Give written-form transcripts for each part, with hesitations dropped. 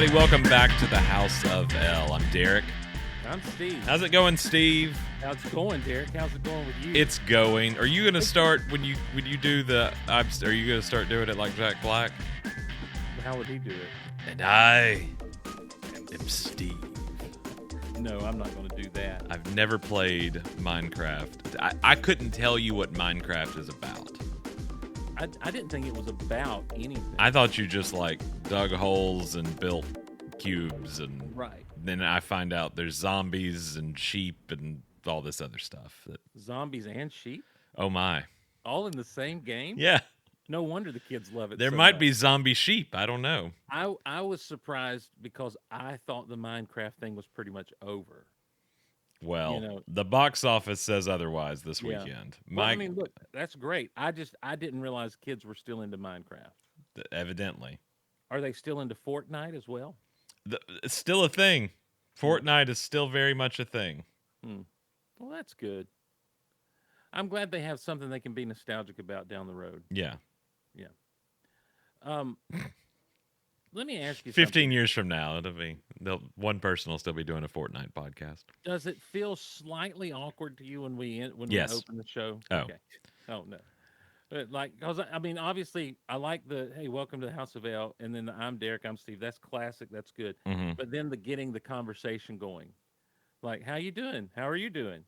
everybody. Welcome back to the House of L. I'm Derek. I'm Steve. How's it going, Steve? How's it going, Derek? How's it going with you? It's going. Are you gonna start when you do the? Are you gonna start doing it like Jack Black? How would he do it? And I am Steve. No, I'm not going to do that. I've never played Minecraft. I couldn't tell you what Minecraft is about. I didn't think it was about anything. I thought you just like dug holes and built cubes, and right. Then I find out there's zombies and sheep and all this other stuff. Zombies and sheep? Oh my! All in the same game? Yeah. No wonder the kids love it. There so might much. be zombie sheep. I don't know. I was surprised because I thought the Minecraft thing was pretty much over. Well, the box office says otherwise this weekend. Well, I mean, look, that's great. I didn't realize kids were still into Minecraft. Evidently. Are they still into Fortnite as well? It's still a thing. Fortnite is still very much a thing. Well, that's good. I'm glad they have something they can be nostalgic about down the road. Yeah. Let me ask you 15 years from now, one person will still be doing a Fortnite podcast. Does it feel slightly awkward to you when we open the show? Oh. Okay. Oh, no. But because I mean, obviously, I like hey, welcome to the House of L, and then I'm Derek, I'm Steve. That's classic. That's good. Mm-hmm. But then getting the conversation going, like, how you doing? How are you doing?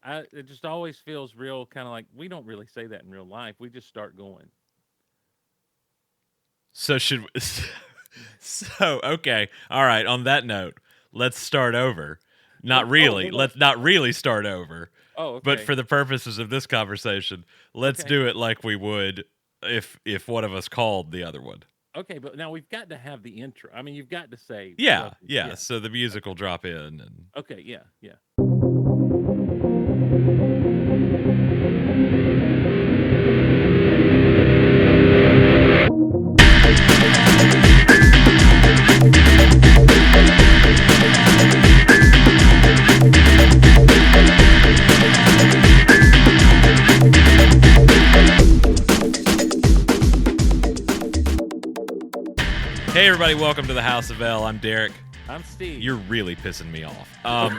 It just always feels real, kind of like we don't really say that in real life. We just start going. So okay. All right. On that note, let's start over. Not really. Let's not really start over. Oh, okay. But for the purposes of this conversation, let's do it like we would if one of us called the other one. Okay, but now we've got to have the intro. I mean, you've got to say. Yeah. So the music will drop in. And... Okay. Yeah. Hey everybody, welcome to the House of L. I'm Derek. I'm Steve. You're really pissing me off. I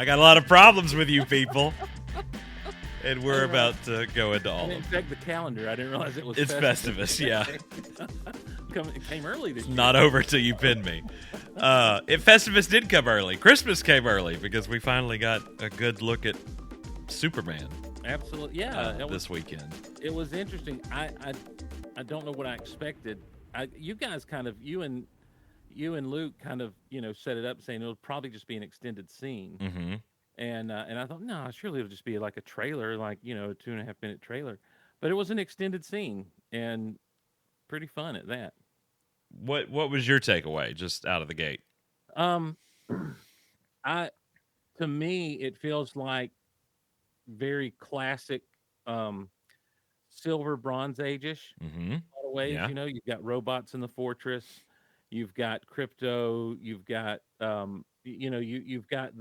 got a lot of problems with you people. And we're about to go into all of them. I didn't check the calendar. I didn't realize it was It's Festivus, yeah. It came early this year. Not over till you pinned me. Festivus did come early. Christmas came early because we finally got a good look at Superman. Absolutely, yeah. This weekend. It was interesting. I don't know what I expected. You guys kind of, you and Luke kind of, set it up saying it'll probably just be an extended scene. Mm-hmm. And I thought, no, surely it'll just be like a trailer, like, a 2.5-minute trailer. But it was an extended scene and pretty fun at that. What was your takeaway just out of the gate? To me, it feels like very classic Silver Bronze Age in a lot of ways. Yeah. You've got robots in the fortress, you've got crypto, you've got you've got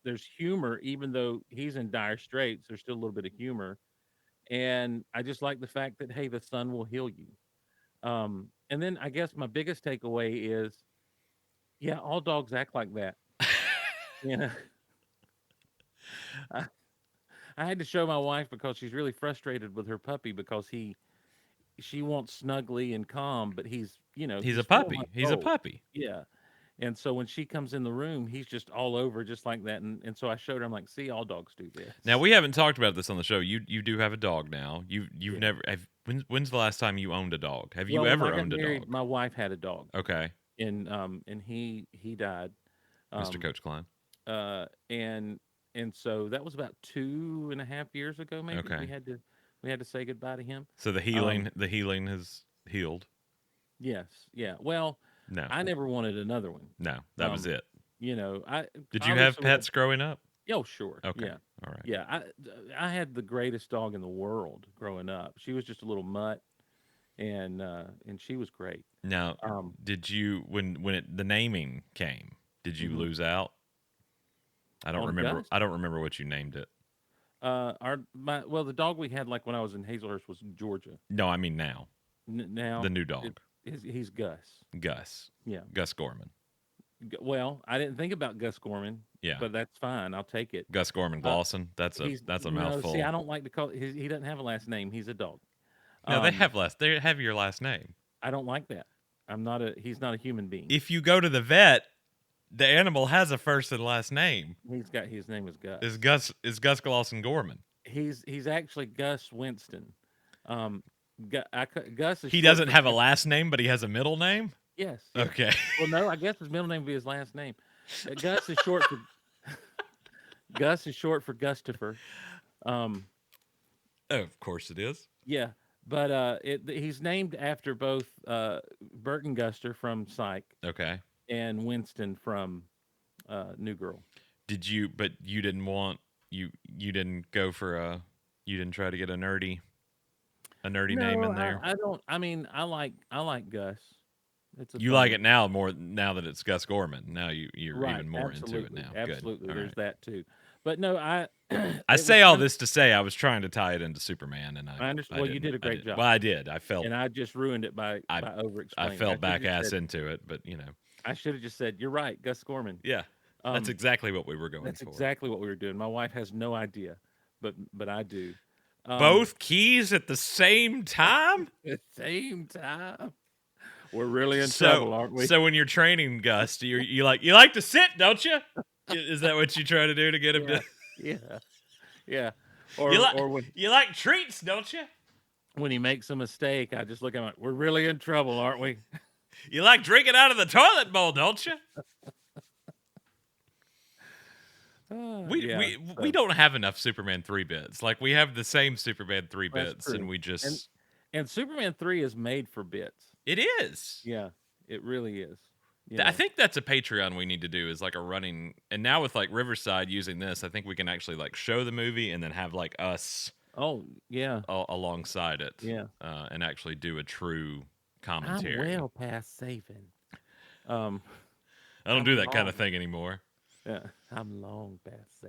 there's humor, even though he's in dire straits, there's still a little bit of humor. And I just like the fact that, hey, the sun will heal you. And then I guess my biggest takeaway is, yeah, all dogs act like that. I had to show my wife because she's really frustrated with her puppy because she wants snuggly and calm, but he's a puppy. He's a puppy. Yeah. And so when she comes in the room, he's just all over just like that. And so I showed her, I'm like, see, all dogs do this. Now, we haven't talked about this on the show. You do have a dog now. You've never when's the last time you owned a dog? Have you ever owned a dog? My wife had a dog. Okay. And he died. Mr. Coach Klein. And so that was about 2.5 years ago, maybe. Okay. We had to say goodbye to him. So the healing has healed. Yes. Yeah. Well, no, I never wanted another one. No, that was it. Did you have pets growing up? Oh, sure. Okay. Yeah. All right. Yeah. I had the greatest dog in the world growing up. She was just a little mutt, and she was great. Now, did you when the naming came? Did you lose out? I don't remember. I don't remember what you named it. The dog we had like when I was in Hazelhurst was Georgia. No, I mean now. Now The new dog. he's Gus. Gus. Yeah. Gus Gorman. Well, I didn't think about Gus Gorman, Yeah. but that's fine. I'll take it. Gus Gorman Glosson. That's He's a no. See, I mouthful. don't like to call. He doesn't have a last name. He's a dog. No, they Um, have your last name. I don't like that. I'm not a. He's not a human being. If you go to the vet, the animal has a first and last name. He's got his name is Gus. Is Gus Glosson Gorman. He's actually Gus Winston. Gus is. He short doesn't for have a last name, but he has a middle name. Yes. Okay. Well, no, I guess his middle name would be his last name. Gus is short for Gus is short for Gustafer. Um, Oh, of course it is. yeah, but he's named after both Bert and Guster from Psych Okay. and Winston from New Girl. But you didn't want you didn't go for you didn't try to get a nerdy name No, in there. I don't. I mean, I like Gus. It's a You fun like it now more now that it's Gus Gorman. Now you're right? even more Absolutely, into it now. absolutely. Good. All There's right. that too. But no, I it say was all fun. this to say I was trying to tie it into Superman, and I understand. Well, you did a great job. Well, I did. I felt And I just ruined it by over I explaining. fell back ass into it, but I should have just said, "You're right, Gus Gorman." yeah, that's Um, exactly what we were going that's for. exactly what we were doing. My wife has no idea, but I do. Both keys at the same time. At the same time, we're really in trouble, aren't we? So when you're training Gus, you like to sit, don't you? Is that what you try to do to get him to? Yeah. Or you like treats, don't you? when he makes a mistake, I just look at him like, we're really in trouble, aren't we? You like drinking out of the toilet bowl, don't you? We don't have enough Superman 3 bits. Like we have the same Superman 3 bits, true. and we just and Superman 3 is made for bits. It is. Yeah, it really is. I think that's a Patreon we need to do is like a running. And now with like Riverside using this, I think we can actually like show the movie and then have like us. Oh yeah, alongside it. Yeah, and actually do a true commentary. I'm well past saving. I don't do that kind of thing anymore. Yeah, I'm long past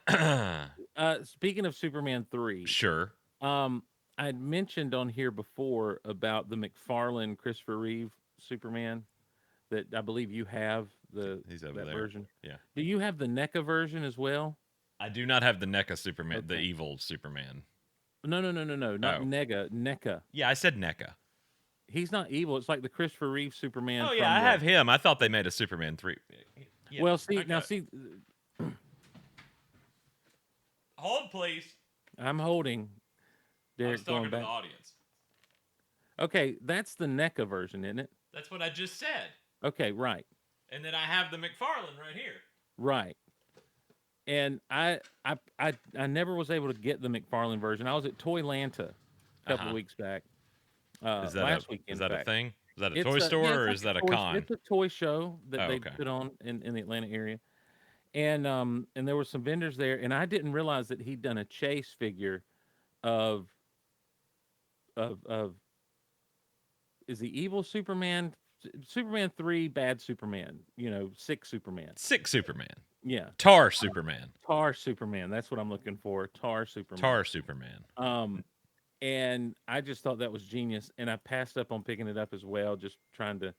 saving. Speaking of Superman 3, sure. I'd mentioned on here before about the McFarlane Christopher Reeve Superman that I believe you have He's over that there. version. Yeah. Do you have the NECA version as well? I do not have the NECA Superman, the evil Superman. No, not NECA. Yeah, I said NECA. He's not evil. It's like the Christopher Reeve Superman. Oh yeah, I have him. I thought they made a Superman 3. Yeah, well, see. Hold, please. I'm holding. Derek's going back. To the audience. Okay, that's the NECA version, isn't it? That's what I just said. Okay, right. And then I have the McFarlane right here. Right. And I never was able to get the McFarlane version. I was at Toylanta a couple of weeks back. Last weekend. Is that a thing? Is that a It's toy store or is that a con? It's a toy show that they put on in the Atlanta area. And there were some vendors there, and I didn't realize that he'd done a chase figure of is the evil Superman 3 bad Superman, sick Superman. Sick Superman. Yeah. Tar Superman. Tar Superman. That's what I'm looking for. Tar Superman. Tar Superman. And I just thought that was genius, and I passed up on picking it up as well, just trying to,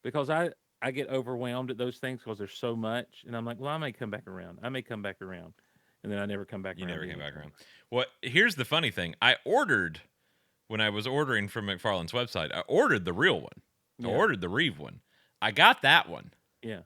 because I get overwhelmed at those things because there's so much, and I'm like, well, I may come back around. And then I never come back around. You never came back around. Well, here's the funny thing. When I was ordering from McFarlane's website, I ordered the real one. Yeah. I ordered the Reeve one. I got that one. Yeah.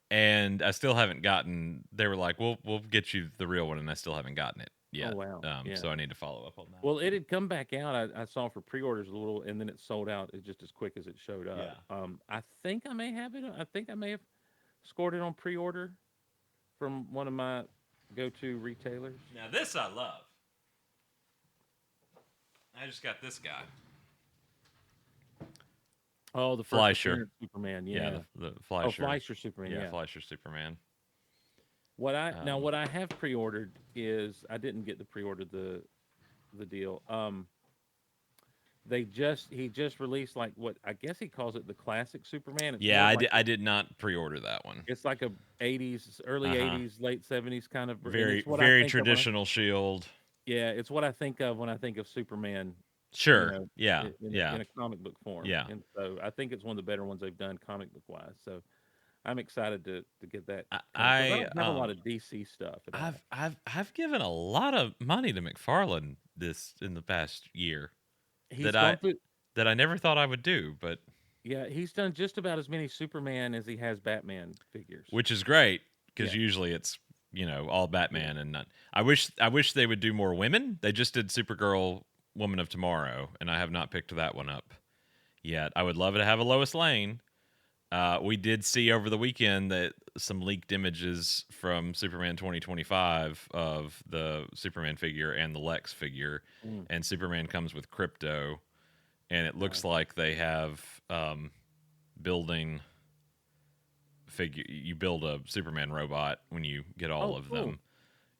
And I still haven't gotten, they were like, we'll get you the real one, and I still haven't gotten it yet. Oh, wow. So I need to follow up on that. Well, it had come back out. I saw for pre-orders a little, and then it sold out just as quick as it showed up. Yeah. I think I may have it. I think I may have scored it on pre-order from one of my go-to retailers. Now, this I love. I just got this guy. Oh, the first Fleischer Superman, yeah. Yeah, the Fleischer. Oh, Fleischer Superman, yeah. Fleischer Superman. What I have pre-ordered is I didn't get to pre-order the deal. He just released like what I guess he calls it the classic Superman. It's I did not pre-order that one. It's like a early 80s, late 70s kind of very traditional Shield. Yeah, it's what I think of when I think of Superman you Sure. know, Yeah. Yeah. in a comic book form. Yeah. And so I think it's one of the better ones they've done comic book wise. So I'm excited to get that coming because I I don't have a lot of DC stuff at all. I've given a lot of money to McFarlane this in the past year that He's I gone through, that I never thought I would do, but yeah, he's done just about as many Superman as he has Batman figures. which is great because Yeah, usually it's all yeah. Batman and not. I wish they would do more women. They just did Supergirl, Woman of Tomorrow, and I have not picked that one up yet. I would love to have a Lois Lane. We did see over the weekend that some leaked images from Superman 2025 of the Superman figure and the Lex figure, Mm, and Superman comes with Crypto, and it looks nice. like they have building figure. You build a Superman robot when you get all Oh, of cool. them.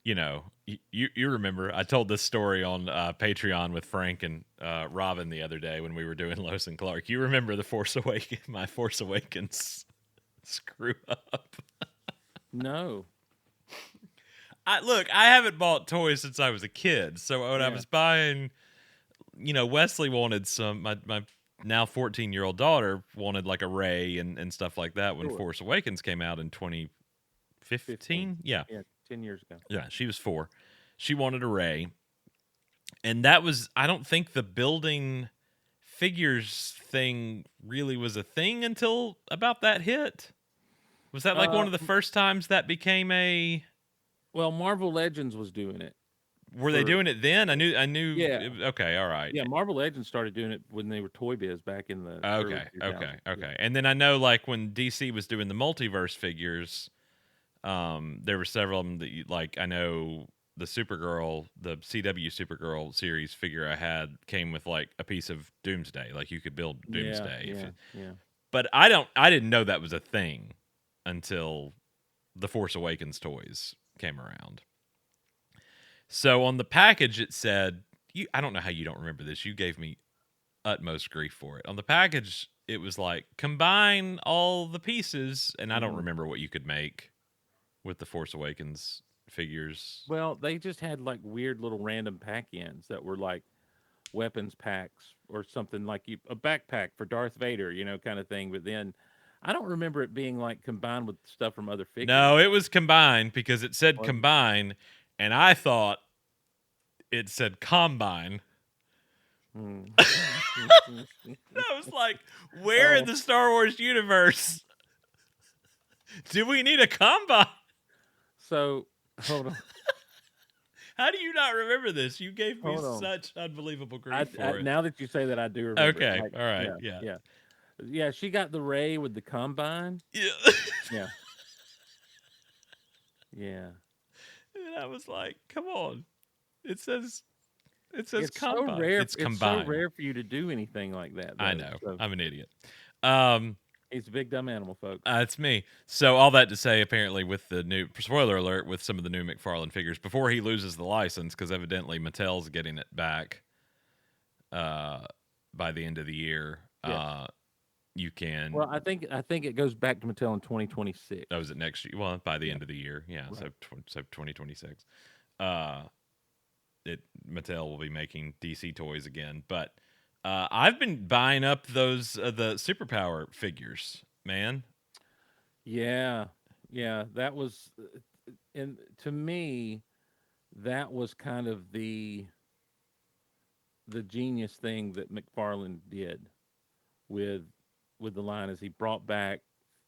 You remember I told this story on Patreon with Frank and Robin the other day when we were doing Lois and Clark. You remember my Force Awakens screw up. No. I haven't bought toys since I was a kid. So when I Yeah. was buying, Wesley wanted some. My now 14-year-old daughter wanted like a Ray and stuff like that when Sure. Force Awakens came out in 15. 2015. Yeah, Yeah. 10 years ago. yeah, she was 4. She wanted a Ray, and that was I don't think the building figures thing really was a thing until about that hit. Was that like one Uh, of the first times that became a? well, Marvel Legends was doing it Were they for, doing it then? I knew. yeah. Okay, all right. Yeah. Marvel Legends started doing it when they were Toy Biz back in the early Okay, 2000s. okay, Yeah. okay. And then I know like when DC was doing the multiverse figures, there were several of them that like I know the Supergirl, the CW Supergirl series figure I had came with like a piece of Doomsday. Like you could build Yeah. Doomsday if Yeah. you, Yeah. but I didn't know that was a thing until the Force Awakens toys came around. So on the package it said, I don't know how you don't remember this. You gave me utmost grief for it. On the package, it was like combine all the pieces, and I don't Mhm. remember what you could make with the Force Awakens figures. Well, they just had like weird little random pack-ins that were like weapons packs or something like a backpack for Darth Vader, kind of thing. But then I don't remember it being like combined with stuff from other No, figures. it was combined because it said Was combine, and I thought it said combine. Mm. I was like, where in Oh, the Star Wars universe do we need a combine? so hold on, How do you not remember this? You gave me hold on. such unbelievable grief I for it. now that you say that, I do remember it. Okay, Like, all right, yeah, yeah. yeah, yeah. She got the Ray with the combine. Yeah. Yeah, yeah. And I was like, come on. It says It's so combine. rare. It's It's so combine. rare for you to do anything like that, I though. know. So I'm an idiot. Um he's a big dumb animal, folks. it's me. So all that to say, apparently, with the new spoiler alert, with some of the new McFarlane figures, before he loses the license, because evidently Mattel's getting it back uh, by the end of the year. Yes. You can. Well, I think it goes back to Mattel in 2026. Oh, is it next year? Well, by the Yeah. end of the year, yeah. Right. So 2026. Uh, Mattel will be making DC toys again, but I've been buying up those the superpower figures, man. Yeah. Yeah. That was, and to me, that was kind of the genius thing that McFarlane did with with the line, as he brought back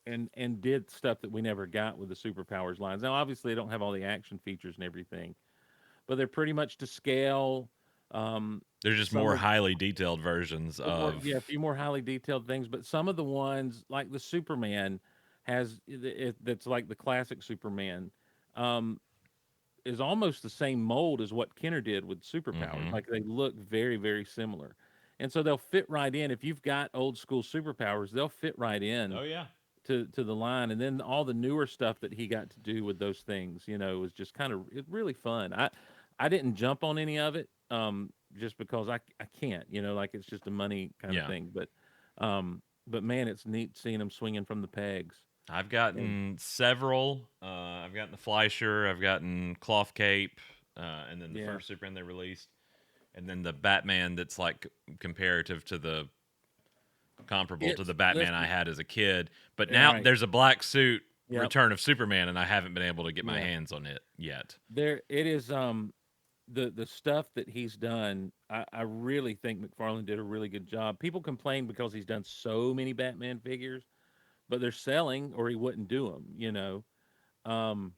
and did stuff that we never got with the superpowers lines. Now, obviously, they don't have all the action features and everything, but they're pretty much to scale. They're just Some more of highly detailed versions more, of. yeah, a few more highly detailed things, but some of the ones like the Superman that's like the classic Superman. Um, is almost the same mold as what Kenner did with superpowers. Hmm. Like they look very, very similar. And so they'll fit right in. If you've got old school superpowers, they'll fit right in Oh yeah, to the line. And then all the newer stuff that he got to do with those things, was just kind of really fun. I didn't jump on any of it, just because I can't, like it's just a money kind of yeah. thing. But man, it's neat seeing him swinging from the pegs. I've And gotten several. I've gotten the Fleischer. I've gotten Cloth Cape, and then the yeah, first Superman they released. and then the Batman that's like comparative to the comparable to It's the Batman I listen, had as a kid. But all now right. there's a black suit Yep. Return of Superman, and I haven't been able to get my Yeah. hands on it yet. There it is. The stuff that he's done, I really think McFarlane did a really good job. People complain because he's done so many Batman figures, but they're selling, or he wouldn't do them. Um,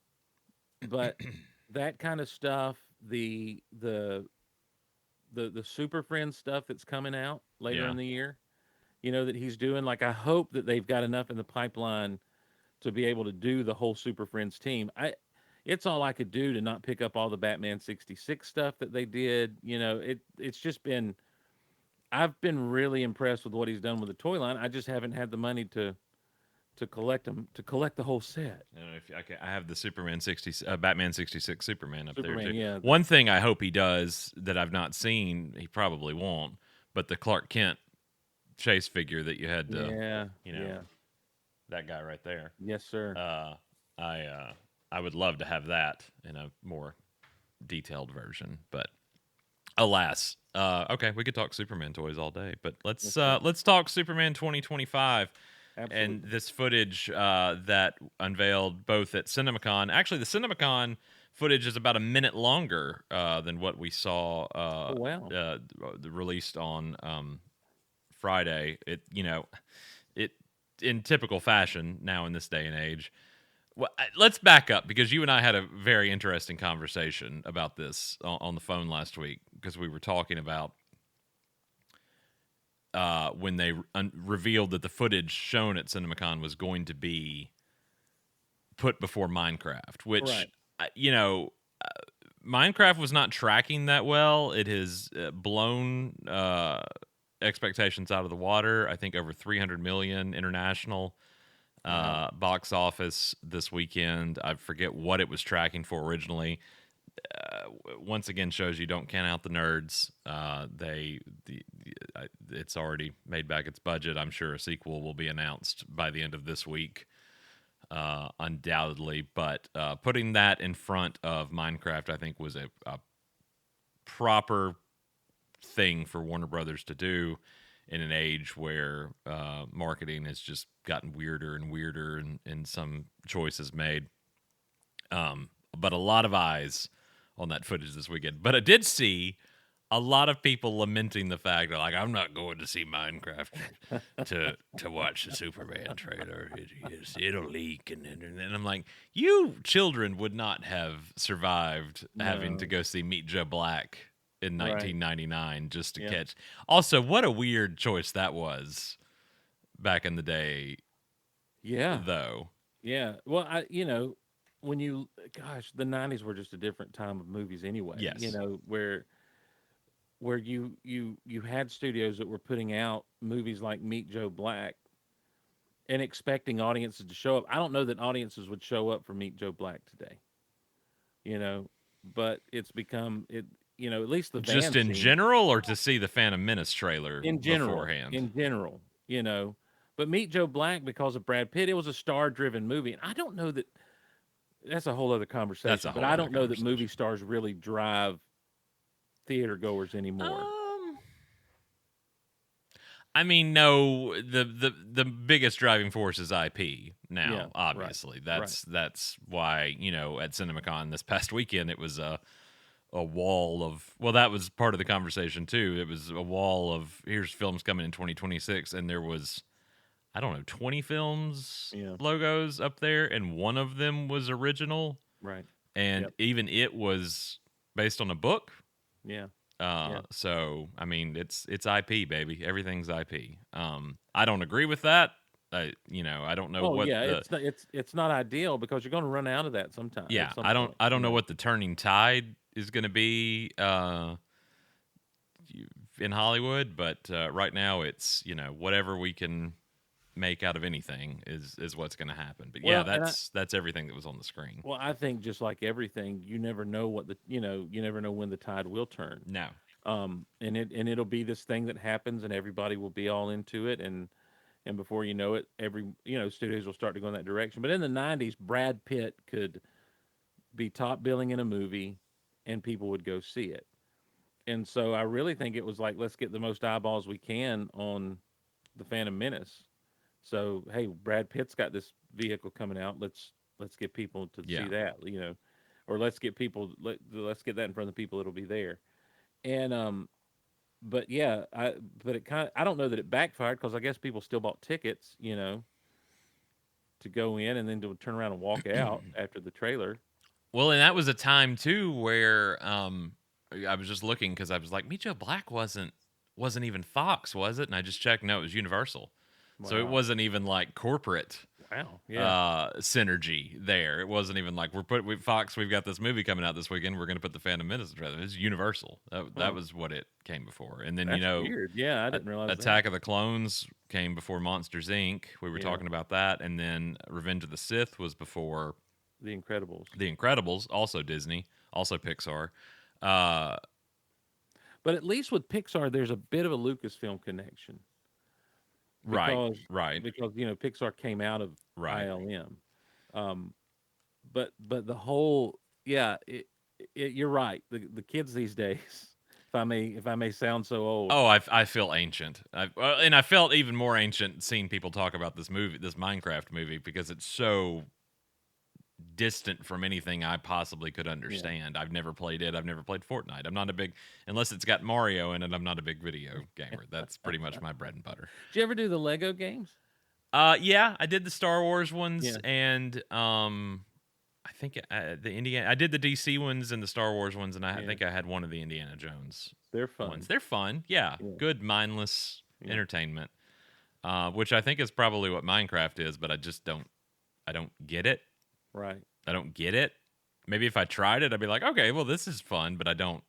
but that kind of stuff, the Super Friends stuff that's coming out later Yeah. in the year, that he's doing. Like, I hope that they've got enough in the pipeline to be able to do the whole Super Friends team. It's all I could do to not pick up all the Batman 66 stuff that they did. It's just been I've been really impressed with what he's done with the toy line. I just haven't had the money to collect them, to collect the whole set. If I have the Batman 66 Superman up there Superman, too. yeah, One thing I hope he does that I've not seen, he probably won't, but the Clark Kent chase figure that you had to, yeah, you know, yeah. that guy right there. Yes, sir. Uh, I would love to have that in a more detailed version, but alas. Okay, we could talk Superman toys all day, but Yes, sir. let's talk Superman 2025 and Absolutely. this footage that unveiled both at CinemaCon. Actually, the CinemaCon footage is about a minute longer than what we saw Oh, wow. released on Friday. It in typical fashion now in this day and age. Well, let's back up because you and I had a very interesting conversation about this on the phone last week because we were talking about when they revealed that the footage shown at CinemaCon was going to be put before Minecraft, which Right. you know, Minecraft was not tracking that well. It has blown expectations out of the water. I think over 300 million international Wow. box office this weekend. I forget what it was tracking for originally. Once again, shows you don't count out the nerds. It's already made back its budget. I'm sure a sequel will be announced by the end of this week, undoubtedly. But putting that in front of Minecraft, I think, was a proper thing for Warner Brothers to do in an age where marketing has just gotten weirder and weirder and some choices made. But a lot of eyes on that footage this weekend. But I did see a lot of people lamenting the fact that, like, I'm not going to see Minecraft to watch the Superman trailer. It'll leak, and I'm like, you children would not have survived having to No. go see Meet Joe Black in Right. 1999 just to Yeah. catch. Also, what a weird choice that was back in the day, Yeah. though. Yeah. Well, when gosh, the '90s were just a different time of movies anyway. Yes, Where you had studios that were putting out movies like Meet Joe Black and expecting audiences to show up. I don't know that audiences would show up for Meet Joe Black today. You know, but it's become it. At least the just van in scene general, or to see the Phantom Menace trailer in general, beforehand. in general, you know. But Meet Joe Black, because of Brad Pitt, it was a star-driven movie, and I don't know that that's a whole other That's conversation. a But whole I other don't know that movie conversation. stars really drive theater goers anymore. Um, I mean, no, the biggest driving force is IP Yeah, now. right, Obviously, right. that's why at CinemaCon this past weekend it was a wall of, well, that was part of the conversation too. It was a wall of, here's films coming in 2026, and there was, I don't know, 20 films Yeah, logos up there, and one of them was original, right. and Yep. even it was based on a book. Yeah, yeah. So I mean, it's IP, baby. Everything's IP. I don't agree with that. I don't know Oh what yeah, the, it's not ideal because you're going to run out of that sometime at yeah, some I don't point. I don't know what the turning tide is going to be in Hollywood, but right now it's whatever we can make out of anything is what's going to happen. But yeah, Well, and I that's everything that was on the screen. well, I think just like everything, you never know you never know when the tide will turn. No, And it'll be this thing that happens, and everybody will be all into it, and before you know it, studios will start to go in that direction. But in the '90s, Brad Pitt could be top billing in a movie, and people would go see it. And so I really think it was like, let's get the most eyeballs we can on the Phantom Menace. So hey, Brad Pitt's got this vehicle coming out. Let's get people to see Yeah. that, or let's get people let's get that in front of the people that'll be there. And but yeah, but it kind of, I don't know that it backfired because I guess people still bought tickets, to go in and then to turn around and walk out after the trailer. Well, and that was a time too where I was just looking because I was like, Meet Joe Black wasn't even Fox, was it? And I just checked. No, it was Universal. So it Wow, wasn't even like corporate wow, yeah, synergy there. It wasn't even like Fox. We've got this movie coming out this weekend. We're going to put the Phantom Menace together. It's Universal. That huh. was what it came before. And then That's weird. Yeah, I didn't realize that. Attack of the Clones came before Monsters Inc. We were Yeah, talking about that, and then Revenge of the Sith was before The Incredibles. The Incredibles, also Disney, also Pixar. Uh, But at least with Pixar, there's a bit of a Lucasfilm connection right, because right, Pixar came out of right. ILM. Um, but the whole, yeah, you're right. The kids these days, if I may sound so old, Oh, I feel ancient, and I felt even more ancient seeing people talk about this movie, this Minecraft movie, because it's so distant from anything I possibly could yeah. understand. I've never played it. I've never played Fortnite. I'm not a big, unless it's got Mario in it. I'm not a big video gamer. That's pretty much my bread and butter. Did you ever do the Lego games? Yeah, I did the Star Wars ones, Yeah, and I think the Indiana. I did the DC ones and the Star Wars ones, and I yeah, think I had one of the Indiana Jones they're ones. fun. They're fun. Yeah, Yeah, good mindless yeah, entertainment. Which I think is probably what Minecraft is, but I just don't. I don't get it. right. I don't get it. Maybe if I tried it, I'd be like, okay, well, this is fun, but I don't.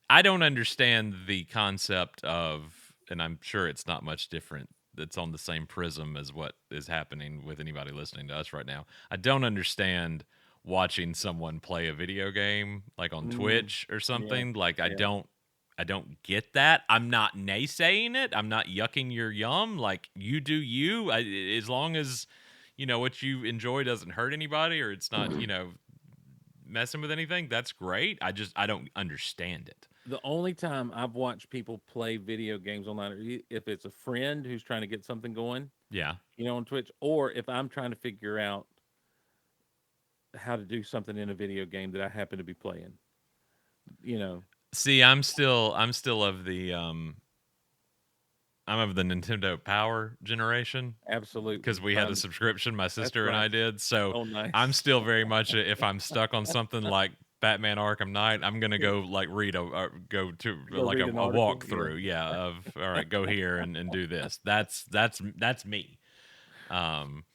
I don't understand the concept of, and I'm sure it's not much different. It's on the same prism as what is happening with anybody listening to us right now. I don't understand watching someone play a video game like on Mm, Twitch or yeah, something. Like yeah. I don't get that. I'm not naysaying it. I'm not yucking your yum. Like you do you. As long as what you enjoy doesn't hurt anybody or it's not messing with anything. That's great. I don't understand it. The only time I've watched people play video games online, if it's a friend who's trying to get something going, Yeah. on Twitch, or if I'm trying to figure out how to do something in a video game that I happen to be playing, you know, See, I'm still of the I'm of the Nintendo Power generation because absolutely. we had a subscription, my That's sister and right. I did. So Oh, I'm nice. still very much if I'm stuck on something like Batman Arkham Knight, I'm gonna Yeah. go like read go to Go like read an a article. Yeah. walkthrough, yeah, of all right, go here and do this. That's me. Um,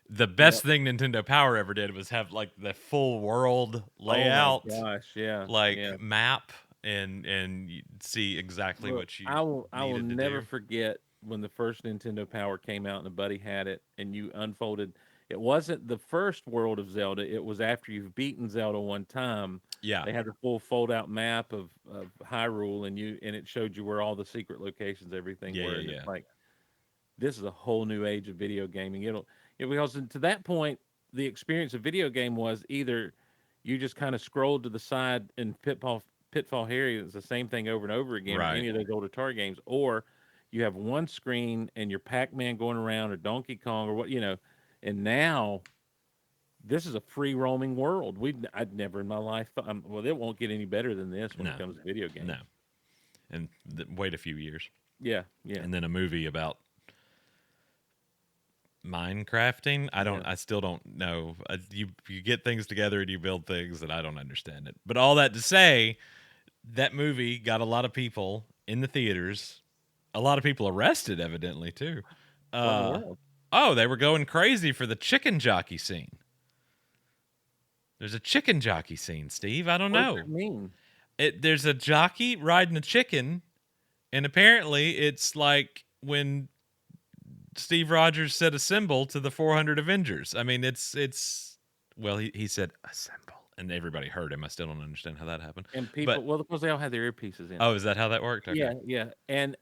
the best Yep. thing Nintendo Power ever did was have like the full world Oh my layout, gosh. Yeah. like Yeah. map, and you see exactly Look, what you I will needed to never do. forget when the first Nintendo Power came out and a buddy had it and you unfolded. It wasn't the first world of Zelda, it was after you've beaten Zelda one time. Yeah, They had a full fold out map of Hyrule and it showed you where all the secret locations, everything yeah, were. yeah, And yeah. it's like this is a whole new age of video gaming. Because to that point, the experience of video game was either you just kind of scrolled to the side and Pitfall Harry is the same thing over and over again, or Right. any of those older Atari games, or you have one screen and you're Pac-Man going around or Donkey Kong or what. And now this is a free roaming world. I'd never in my life thought, well, it won't get any better than this when it No, comes to video no. games. And wait a few years, Yeah, yeah, and then a movie about Minecrafting. yeah. I still don't know. You get things together and you build things, and I don't understand it. But all that to say, that movie got a lot of people in the theaters. A lot of people arrested, evidently too. What in the Uh world? oh, they were going crazy for the chicken jockey scene. There's a chicken jockey scene, Steve. I don't What does that know. mean? There's a jockey riding a chicken, and apparently it's like when Steve Rogers said assemble to the 400 Avengers. I mean, it's well, he said assemble, and everybody heard him. I still don't understand how that happened. And But people, well, because they all had their earpieces in. oh, is that how that worked? Okay. Yeah, yeah. And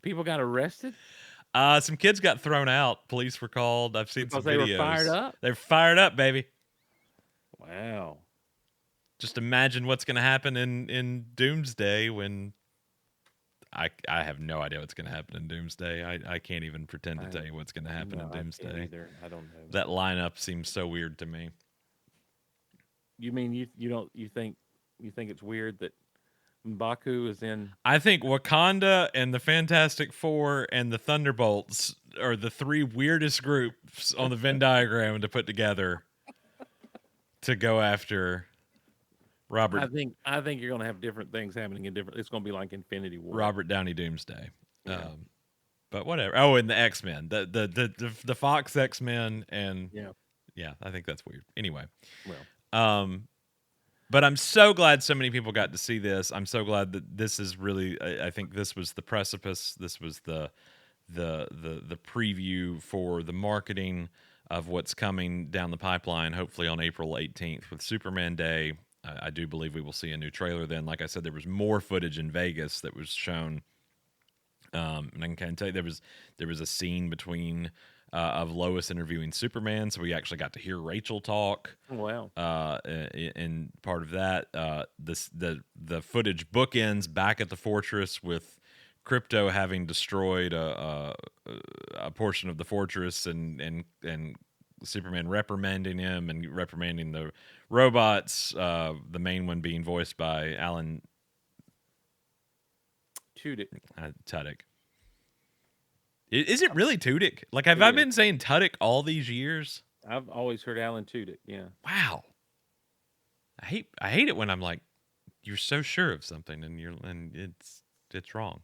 people got arrested Some kids got thrown out. Police were called. I've seen some because they were fired videos. up. They're fired up, baby. Wow. just imagine what's going to happen in Doomsday when I have no idea what's going to happen in Doomsday. I can't even pretend to I tell you what's going to happen in no, I can't Doomsday. either. I don't know. That lineup seems so weird to me. You mean you don't you think it's weird that M'Baku is in? I think Wakanda and the Fantastic Four and the Thunderbolts are the three weirdest groups on the Venn diagram to put together to go after Robert I think you're gonna have different things happening in different. It's gonna be like Infinity War. Robert Downey Doomsday. Yeah, But whatever. Oh, and the X Men, the Fox X Men, and yeah. yeah, I think that's weird. Anyway, Well, um, but I'm so glad so many people got to see this. I'm so glad that this is really. I think this was the precipice. This was the preview for the marketing of what's coming down the pipeline. Hopefully on April 18th with Superman Day. I do believe we will see a new trailer then. Like I said, there was more footage in Vegas that was shown. And I can kind of tell you there was a scene between of Lois interviewing Superman, so we actually got to hear Rachel talk. wow. In part of that, the footage bookends back at the fortress with Crypto having destroyed a portion of the fortress, and Superman reprimanding him and reprimanding the robots. The main one being voiced by Alan Tudyk. Tudyk. Is it really Tudyk? Like, have It I is. been saying Tudyk all these years? I've always heard Alan Tudyk. Yeah. Wow. I hate it when I'm like, you're so sure of something and it's wrong.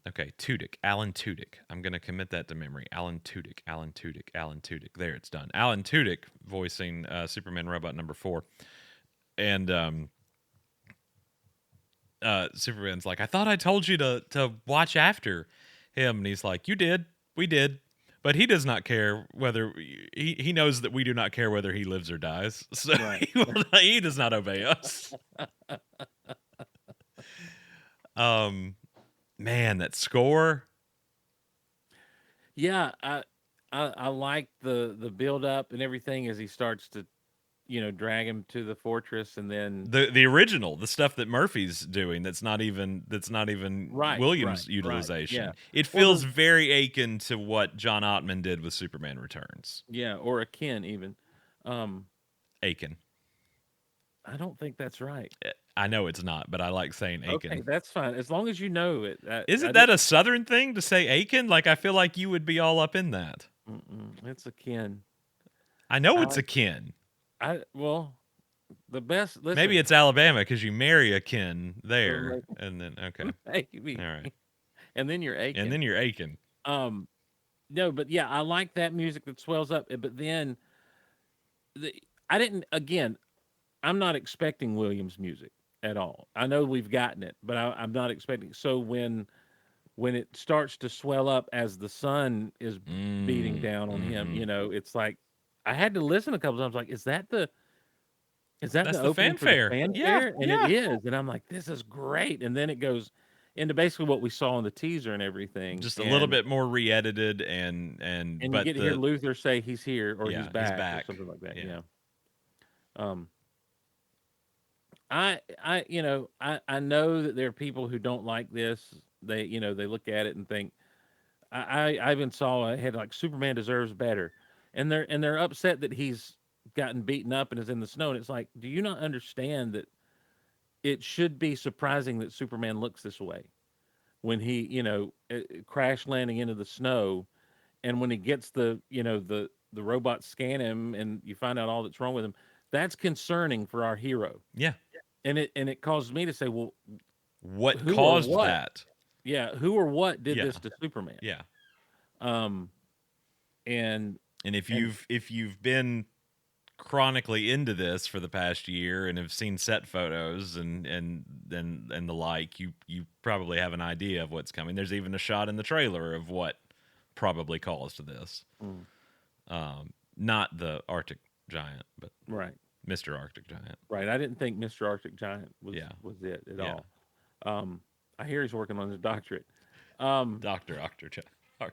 Okay, Tudyk, Alan Tudyk. I'm gonna commit that to memory. Alan Tudyk, Alan Tudyk, Alan Tudyk. There, it's done. Alan Tudyk voicing Superman Robot #4, and Superman's like, I thought I told you to watch after him, and he's like, you did, we did, but he does not care whether he knows that we do not care whether he lives or dies, so Right. he does not obey us. Um, man, that score. Yeah. I like the build up and everything as he starts to drag him to the fortress and then The original, the stuff that Murphy's doing, that's not even right, Williams' right. Yeah. utilization. It Well, feels the very akin to what John Ottman did with Superman Returns. yeah, or a Ken even. Um, Aiken. I don't think that's right. I know it's not, but I like saying Okay, Aiken. that's fine as long as you know it. I Isn't that didn't. a Southern thing to say Aiken? Like, I feel like you would be all up in that. It's a Ken. I know it's I a kin. well, the best. Maybe Listen, it's Alabama because you marry a kin there, and then okay, maybe, all right, and then you're and aching. then you're Aiken. Um, no, but yeah, I like that music that swells up. But then the, I didn't. Again, I'm not expecting Williams music at all. I know we've gotten it, but I'm not expecting. So when it starts to swell up as the sun is beating down on him, Mm-hmm. it's like I had to listen a couple times. Like, is that That's the the opening for the fanfare. Yeah, fanfare? And it yeah. is, and I'm like, this is great. And then it goes into basically what we saw in the teaser and everything, Just a little bit more re-edited and you but get to hear the Luther say he's here or he's yeah, he's back or back. something like that. Yeah. Yeah. Um, I know that there are people who don't like this. They look at it and think I even saw a head like Superman deserves better, and they're upset that he's gotten beaten up and is in the snow. And it's like, do you not understand that it should be surprising that Superman looks this way when he crash landing into the snow, and when he gets the robots scan him and you find out all that's wrong with him. That's concerning for our hero, Yeah. and it caused me to say, well, What who or caused what? that? Yeah, who or what did Yeah. this to Superman? Yeah. Um, and And if and you've been chronically into this for the past year and have seen set photos and the like, you probably have an idea of what's coming. There's even a shot in the trailer of what probably caused this. mm, Not the Arctic Giant, but right, Mr. Arctic Giant. right. I didn't think Mr. Arctic Giant was Yeah. was it at Yeah. all. I hear he's working on his doctorate. Um, Doctor Arctic Giant. doc,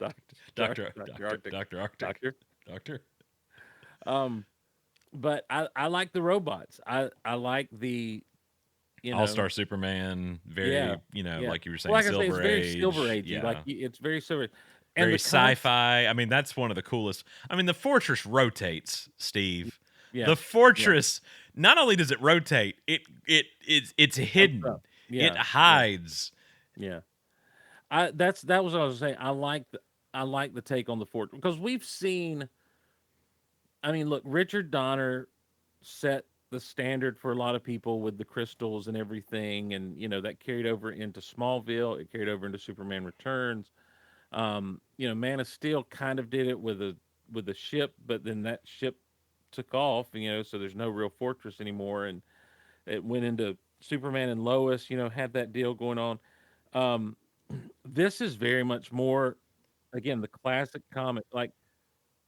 Doctor Doctor Arctic Doctor Arctic. Doctor. Doctor. Um, but I like the robots. I like the, you know, All-Star Superman, yeah, very, yeah. like you were Well, saying, like I say, it's Silver very Silver Age. Agey. Like Yeah. it's very Silver, and Very the concept. sci-fi. I mean, that's one of the coolest. I mean, the fortress rotates, Steve. Yeah, The yeah, fortress, not only does it rotate, it's it jumps up. hidden. It Yeah, yeah, hides. yeah. That was what I was saying. I like the take on the fort because we've seen. I mean, look, Richard Donner set the standard for a lot of people with the crystals and everything, and that carried over into Smallville. It carried over into Superman Returns. Man of Steel kind of did it with a ship, but then that ship took off. So there's no real fortress anymore, and it went into Superman and Lois. Had that deal going on. Um, this is very much more, again, the classic comic. Like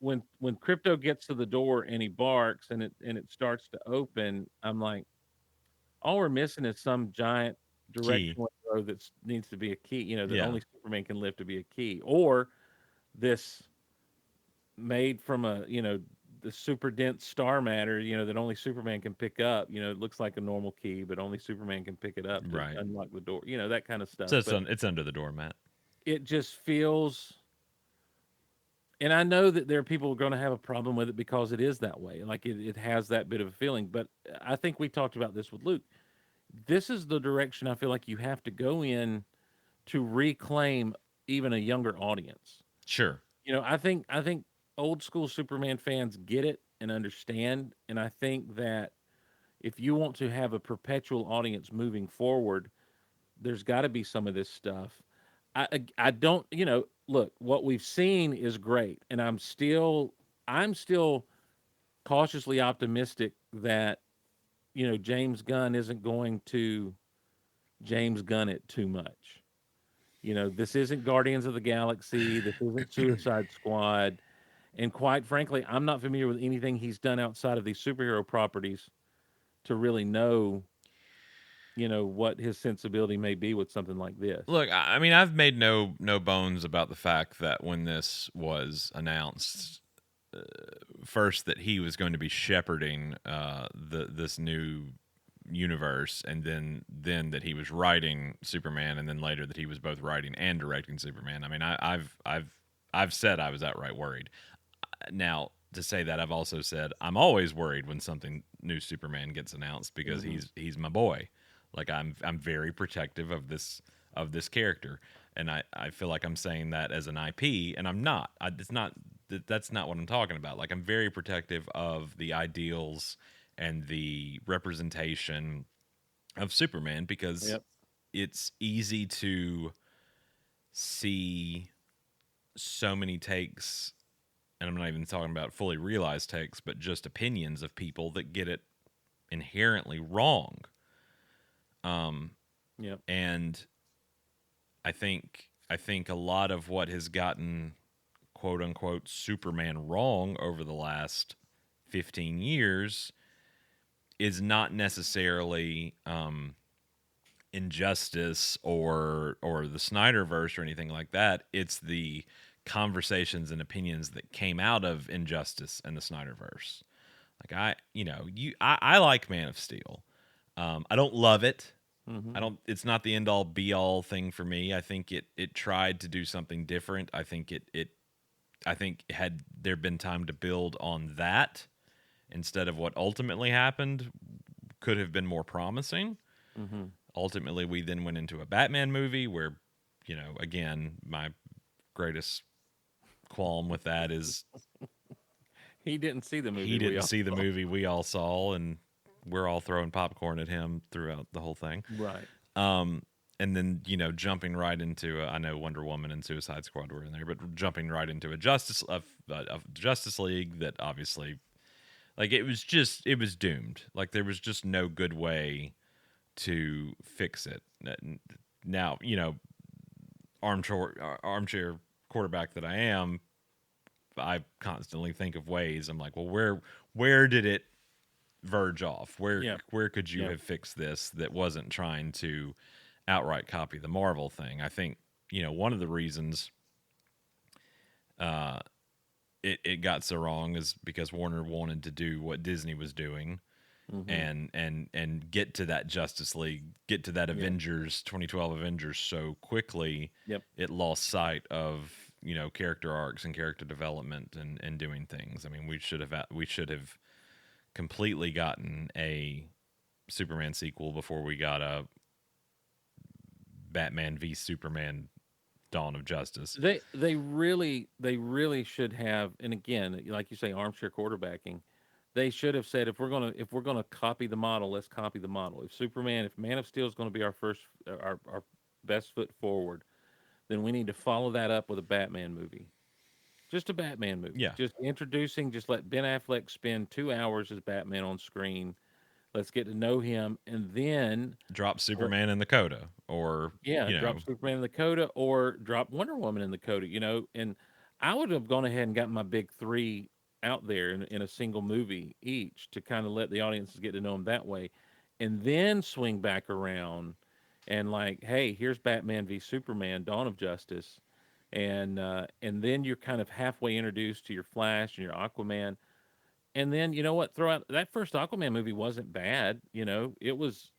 when Crypto gets to the door and he barks and it starts to open, I'm like, all we're missing is some giant Key. directional arrow that needs to be a key. That Yeah. only Superman can lift to be a key, or this made from the super dense star matter, that only Superman can pick up. It looks like a normal key, but only Superman can pick it up to Right. unlock the door. That kind of stuff. So But it's under the doormat. it just feels, and I know that there are people who are going to have a problem with it because it is that way. Like it has that bit of a feeling. But I think we talked about this with Luke. This is the direction I feel like you have to go in to reclaim even a younger audience. Sure. I think old school Superman fans get it and understand, and I think that if you want to have a perpetual audience moving forward, there's got to be some of this stuff. I don't, look, what we've seen is great, and I'm still cautiously optimistic that James Gunn isn't going to James Gunn it too much. This isn't Guardians of the Galaxy. This isn't Suicide Squad. And quite frankly, I'm not familiar with anything he's done outside of these superhero properties to really know, what his sensibility may be with something like this. Look, I mean, I've made no bones about the fact that when this was announced, first that he was going to be shepherding this new universe, and then that he was writing Superman, and then later that he was both writing and directing Superman. I mean, I've said I was outright worried. Now, to say that, I've also said I'm always worried when something new Superman gets announced because Hmm. he's my boy. Like I'm very protective of this character, and I feel like I'm saying that as an IP, and I'm not. It's not that's not what I'm talking about. Like I'm very protective of the ideals and the representation of Superman because Yep. it's easy to see so many takes, and I'm not even talking about fully realized takes, but just opinions of people that get it inherently wrong. Um, Yep. and I think a lot of what has gotten quote unquote Superman wrong over the last 15 years is not necessarily injustice or the Snyderverse or anything like that. It's the conversations and opinions that came out of Injustice and the Snyderverse. Like I like Man of Steel. I don't love it. Hmm. I don't. It's not the end all be all thing for me. I think it tried to do something different. I think had there been time to build on that instead of what ultimately happened, could have been more promising. Hmm. Ultimately, we then went into a Batman movie where, again, my greatest qualm with that is He didn't see the movie he we didn't all see the saw. movie we all saw, and we're all throwing popcorn at him throughout the whole thing. Right. Um, and then jumping right into I know Wonder Woman and Suicide Squad were in there, but jumping right into a Justice League that obviously, like, it was doomed. Like there was just no good way to fix it. Now, armchair quarterback that I am, I constantly think of ways. I'm like, well, where did it verge off? Yeah. Where could you Yeah. have fixed this that wasn't trying to outright copy the Marvel thing? I think one of the reasons it got so wrong is because Warner wanted to do what Disney was doing Mm-hmm. and get to that Justice League, get to that Yeah. Avengers 2012 Avengers so quickly, Yep. it lost sight of character arcs and character development and doing things. I mean, we should have completely gotten a Superman sequel before we got a Batman v Superman Dawn of Justice. They really should have, and again, like you say, armchair quarterbacking. They should have said, if we're gonna copy the model, let's copy the model. If Man of Steel is going to be our best foot forward, then we need to follow that up with a Batman movie. Just a Batman movie. Yeah, Just let Ben Affleck spend 2 hours as Batman on screen. Let's get to know him, and then drop let- Superman in the coda, or yeah, you drop know, Superman in the coda or drop Wonder Woman in the coda. And I would have gone ahead and gotten my big three out there in a single movie each to kind of let the audiences get to know him that way, and then swing back around and like, hey, here's Batman v Superman: Dawn of Justice, and then you're kind of halfway introduced to your Flash and your Aquaman, and then you know what? Throw out that first Aquaman movie wasn't bad. It was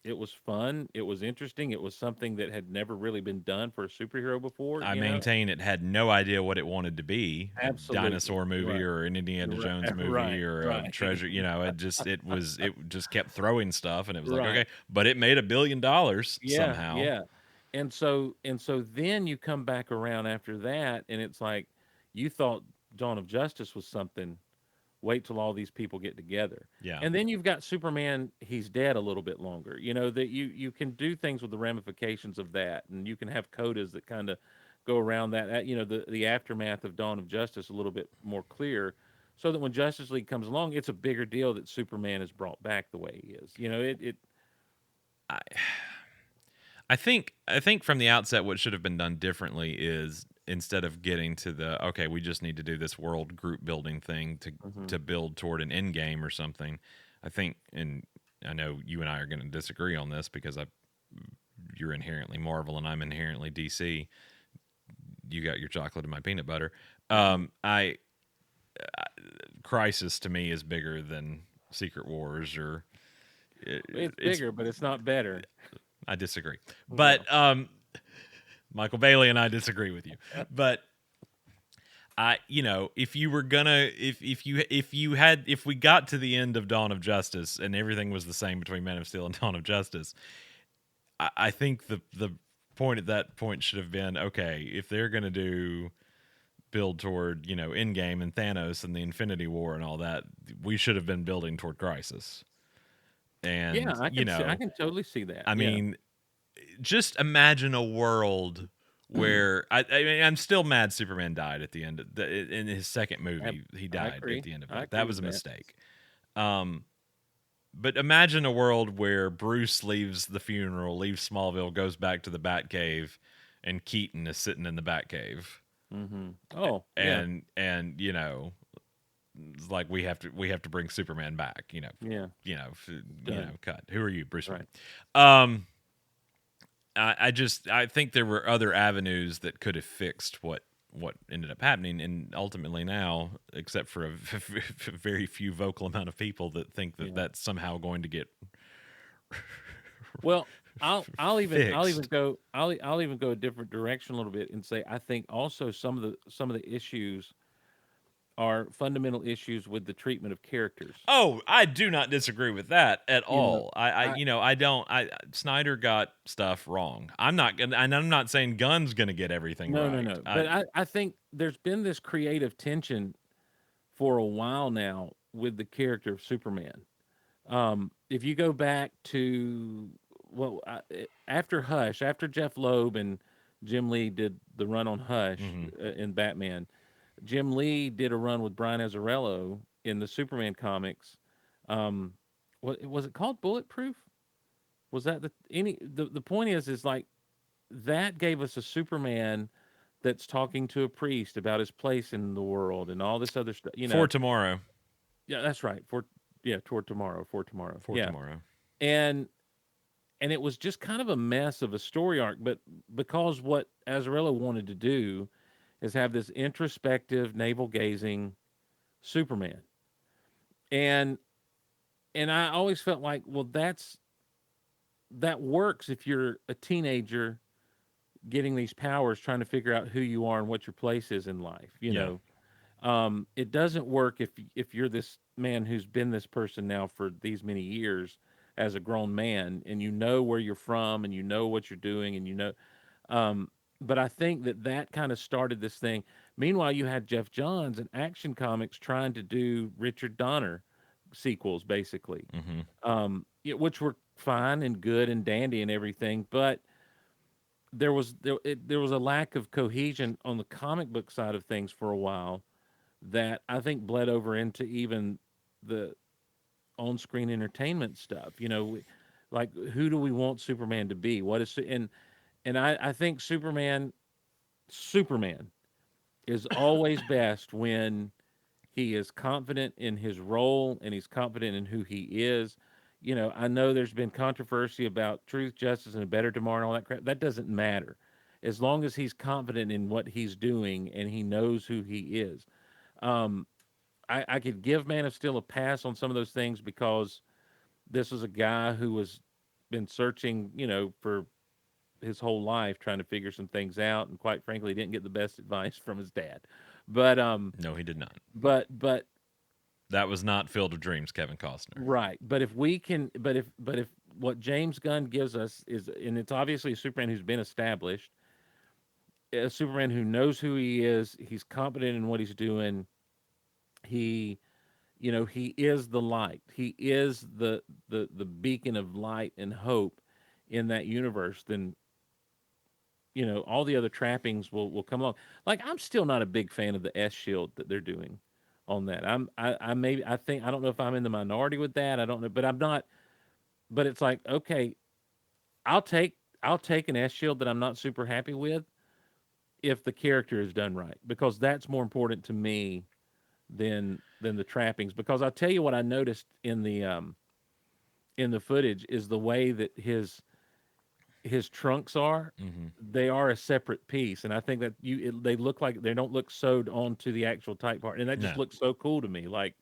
fun. It was interesting. It was something that had never really been done for a superhero before. I maintain it had no idea what it wanted to be, a Absolutely. dinosaur movie Right. or an Indiana Right. Jones movie Right. or a Right. treasure. It just kept throwing stuff, and it was like, Right. okay, but it made $1 billion Yeah. somehow. Yeah. And so then you come back around after that, and it's like you thought Dawn of Justice was something. Wait till all these people get together. Yeah, And then you've got Superman, he's dead a little bit longer. That you can do things with the ramifications of that, and you can have codas that kind of go around that. The aftermath of Dawn of Justice a little bit more clear, so that when Justice League comes along, it's a bigger deal that Superman is brought back the way he is. It I I think from the outset, what should have been done differently is instead of getting to the okay, we just need to do this world group building thing to Mhm. to build toward an end game or something. I think, and I know you and I are going to disagree on this because you're inherently Marvel and I'm inherently DC. You got your chocolate and my peanut butter. Mhm. I Crisis to me is bigger than Secret Wars, or It's it's. bigger, but it's not better. I disagree, but Yeah. Michael Bailey and I disagree with you. But if you were gonna, if we got to the end of Dawn of Justice and everything was the same between Man of Steel and Dawn of Justice, I think the point at that point should have been, okay, if they're gonna do build toward Endgame and Thanos and the Infinity War and all that, we should have been building toward Crisis. Yeah, And I can totally see that. I Yeah. mean, just imagine a world where I mean, I'm still mad Superman died at the end in his second Ab- movie. He I died at agree. the end of I that. agree That was with a that. mistake. Um, but imagine a world where Bruce leaves the funeral, leaves Smallville, goes back to the Batcave, and Keaton is sitting in the Batcave, Oh, yeah. and it's like we have to bring Superman back. Yeah. Done. Cut. Who are you, Bruce Wayne? Right. Um, I think there were other avenues that could have fixed what ended up happening, and ultimately now, except for a very few vocal amount of people that think that Yeah. that's somehow going to get Well, I'll even fixed. go a different direction a little bit and say I think also some of the issues are fundamental issues with the treatment of characters. Oh, I do not disagree with that at You know, all. I I you know I don't. Snyder got stuff wrong. I'm not saying Gunn's gonna get everything No, no, right. no. But I think there's been this creative tension for a while now with the character of Superman. If you go back to after Hush, after Jeff Loeb and Jim Lee did the run on Hush Mhm. in Batman, Jim Lee did a run with Brian Azzarello in the Superman comics. Um, what was it called? Bulletproof? Was that the point is like that gave us a Superman that's talking to a priest about his place in the world and all this other stuff. For tomorrow. Yeah, that's right. Toward tomorrow, for tomorrow. For Yeah, tomorrow. and it was just kind of a mess of a story arc, but because what Azzarello wanted to do is have this introspective, navel gazing. Superman. And I always felt like, well, that works if you're a teenager getting these powers, trying to figure out who you are and what your place is in life. Yeah. It doesn't work if you're this man who's been this person now for these many years as a grown man, and you know where you're from, and you know what you're doing, and you know. Um, but I think that kind of started this thing. Meanwhile, you had Jeff Johns and Action Comics trying to do Richard Donner sequels, basically, Hmm. which were fine and good and dandy and everything, but there was a lack of cohesion on the comic book side of things for a while that I think bled over into even the on-screen entertainment stuff. Like, who do we want Superman to be? What is and I think Superman is always best when he is confident in his role and he's confident in who he is. I know there's been controversy about truth, justice, and a better tomorrow and all that crap. That doesn't matter. As long as he's confident in what he's doing and he knows who he is. Um, I could give Man of Steel a pass on some of those things because this was a guy who was been searching, for his whole life trying to figure some things out, and quite frankly, didn't get the best advice from his dad. But No, he did not. but That was not Field of Dreams, Kevin Costner. right. But if we can, but if what James Gunn gives us is, and it's obviously a Superman who's been established, a Superman who knows who he is, he's competent in what he's doing. He, he is the light. He is the beacon of light and hope in that universe. Then all the other trappings will come along. Like, I'm still not a big fan of the S shield that they're doing on that. I maybe I think I don't know if I'm in the minority with that. I don't know, but I'm not. But it's like, okay, I'll take I'll take an S shield that I'm not super happy with if the character is done right, because that's more important to me than the trappings. Because I'll tell you what I noticed in the footage is the way that his trunks are. Hmm. They are a separate piece, and I think that they look like they don't look sewed onto the actual type part, and that just No. looks so cool to me. Like,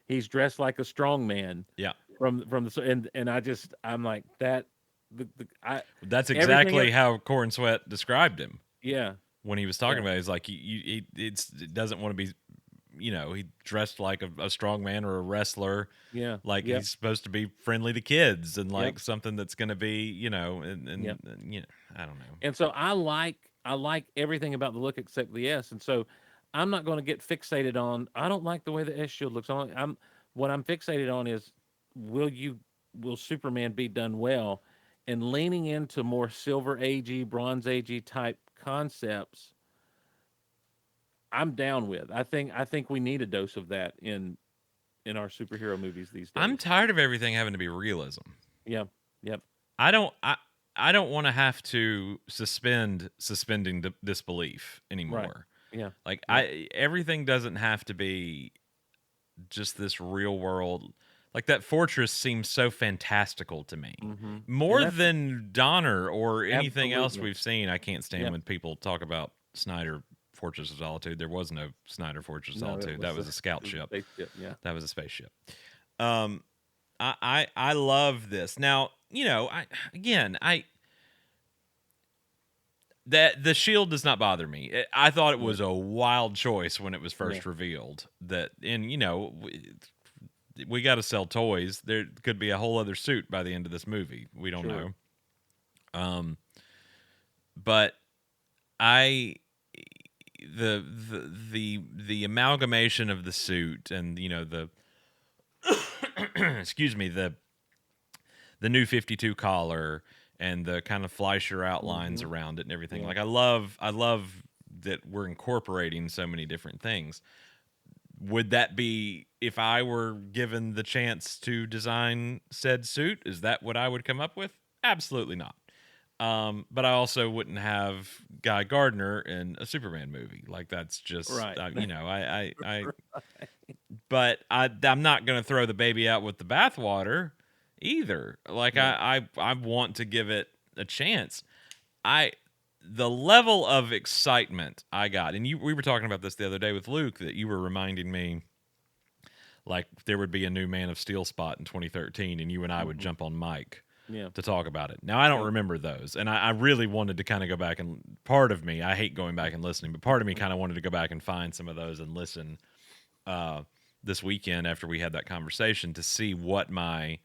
he's dressed like a strong man Yeah. from the and I'm like that. I That's everything exactly how Corn Sweat described him yeah, when he was talking yeah, about it. He's like, it doesn't want to be, he dressed like a strong man or a wrestler. yeah, Like yep, he's supposed to be friendly to kids and yep, like something that's going to be, yep. I don't know. And so I like everything about the look except the S. And so I'm not going to get fixated on. I don't like the way the S shield looks. I'm what I'm fixated on is, will you will Superman be done well, and leaning into more Silver Agey, Bronze Agey type concepts. I'm down with. I think we need a dose of that in our superhero movies these I'm days. tired of everything having to be realism. Yeah. Yep. I don't I I don't want to have to suspending disbelief Right. anymore. Yeah. Like Yep. everything doesn't have to be just this real world. Like that fortress seems so fantastical to me. Mm-hmm. And More that's than Donner or anything else absolutely. we've seen. I can't stand Yep. when people talk about Snyder Fortress of Solitude. There was no Snyder Fortress of No, Solitude. That was a it scout was a ship. spaceship. Yeah. That was a spaceship. Um, I love this. Now, I that the shield does not bother me. I thought it Yeah. was a wild choice when it was Yeah. first revealed. That, and we got to sell toys. There could be a whole other suit by the end of this movie. We don't Sure. know. But I the amalgamation of the suit and the excuse me, the new 52 collar and the kind of Fleischer outlines Mm-hmm. around it and everything. Yeah. Like I love that we're incorporating so many different things. Would that be if I were given the chance to design said suit? Is that what I would come up with? Absolutely not. But I also wouldn't have Guy Gardner in a Superman movie. Like that's just Right. but I'm not going to throw the baby out with the bathwater either. Like Yeah. I want to give it a chance. I the level of excitement I got, and we were talking about this the other day with Luke, that you were reminding me like there would be a new Man of Steel spot in 2013, and you and I would Mhm. jump on mic Yeah. to talk about it. Now I don't Yeah. remember those, and I really wanted to kind of go back and part of me, I hate going back and listening, but part of me kind of wanted to go back and find some of those and listen uh, this weekend after we had that conversation to see what my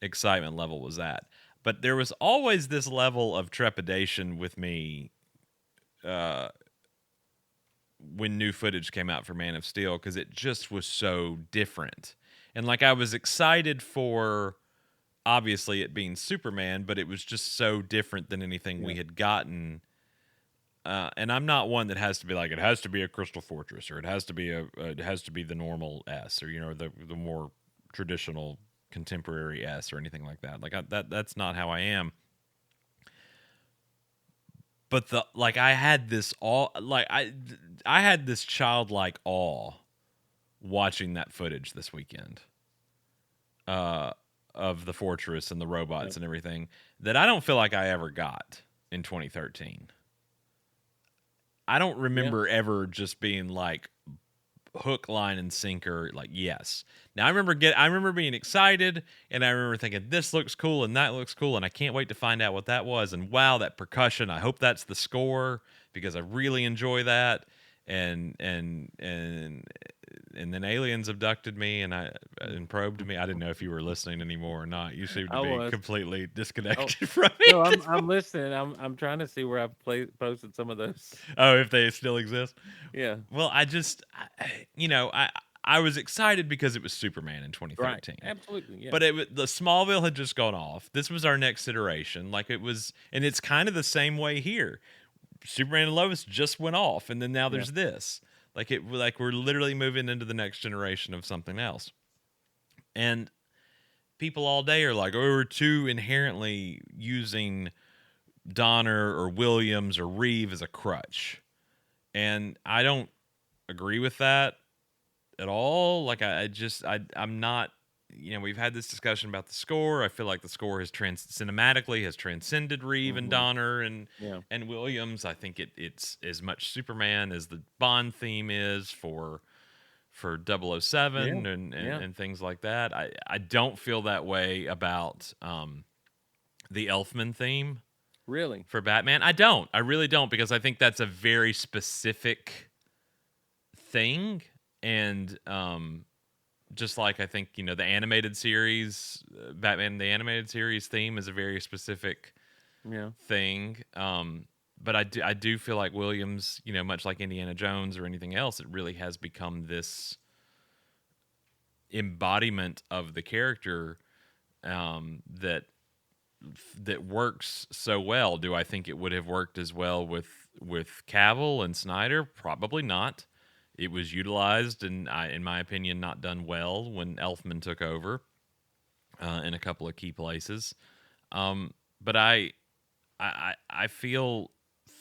excitement level was at. But there was always this level of trepidation with me uh, when new footage came out for Man of Steel because it just was so different. And like I was excited for obviously it being Superman, but it was just so different than anything Yeah. we had gotten. And I'm not one that has to be like it has to be a Crystal Fortress or it has to be it has to be the normal S or the more traditional contemporary S or anything like that. Like that's not how I am. But the like I had this all like I had this childlike awe watching that footage this weekend uh, of the fortress and the Yeah. robots and everything that I don't feel like I ever got in 2013. I don't Yeah. remember ever just being like hook, line, and sinker. Like yes. Now I remember being excited and I remember thinking this looks cool and that looks cool and I can't wait to find out what that was. And wow, that percussion! I hope that's the score because I really enjoy that. And then aliens abducted me and probed me. I didn't know if you were listening anymore or not. You seem to I be was. completely Oh, disconnected from me. no, I'm listening. I'm trying to see where I've posted some of those. Oh, if they still exist. Yeah. Well, I was excited because it was Superman in Right. 2013. Absolutely. Yeah. But the Smallville had just gone off. This was our next iteration. Like it was, and it's kind of the same way here. Superman and Lois just went off, and then now Yeah. there's this. Like we're literally moving into the next generation of something else. And people all day are like, "Oh, we're too inherently using Donner or Williams or Reeve as a crutch," and I don't agree with that at all. Like I'm not. We've had this discussion about the score. I feel like the score cinematically has transcended Reeve and Hmm. Donner and Yeah. and Williams. I think it's as much Superman as the Bond theme is for Yeah. 007 and, and, Yeah. and things like that. I don't feel that way about the Elfman theme Really. for Batman. I don't. I really don't because I think that's a very specific thing. And just like I think, the animated series, Batman, the animated series theme is a very specific Yeah. thing. But I do feel like Williams, much like Indiana Jones or anything else, it really has become this embodiment of the character that works so well. Do I think it would have worked as well with Cavill and Snyder? Probably not. It was utilized and in my opinion, not done well when Elfman took over in a couple of key places. But I feel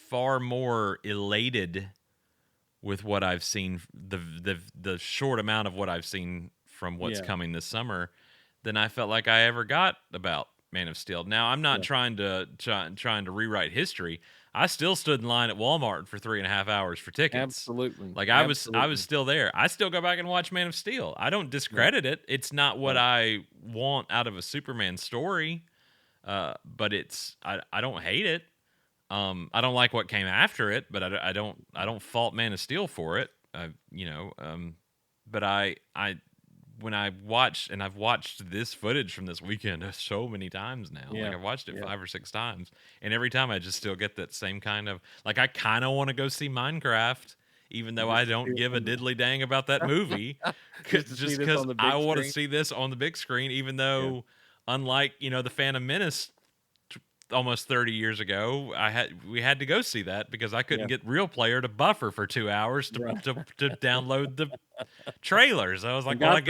far more elated with what I've seen, the short amount of what I've seen from what's Yeah. coming this summer, than I felt like I ever got about Man of Steel. Now I'm not Yeah. trying to rewrite history. I still stood in line at Walmart for 3.5 hours for tickets. Absolutely. Like I was Absolutely. still there. I still go back and watch Man of Steel. I don't Yeah. discredit it. It's not what Right. I want out of a Superman story. But I don't hate it. I don't like what came after it, but I don't fault Man of Steel for it. But I when I watch and I've watched this footage from this weekend so many times now. Like Yeah. I've watched it Yeah. 5 or 6 times, and every time I just still get that same kind of like I kind of want to go see Minecraft, even though I Just to see don't it give a on diddly dang about that movie, just to see just this because on the I big want to screen. see this on the big screen, even Yeah. though unlike the Phantom Menace almost 30 years ago, we had to go see that because I couldn't Yeah. get Real Player to buffer for 2 hours to, Right. to, to download the trailers. I was And like, well, I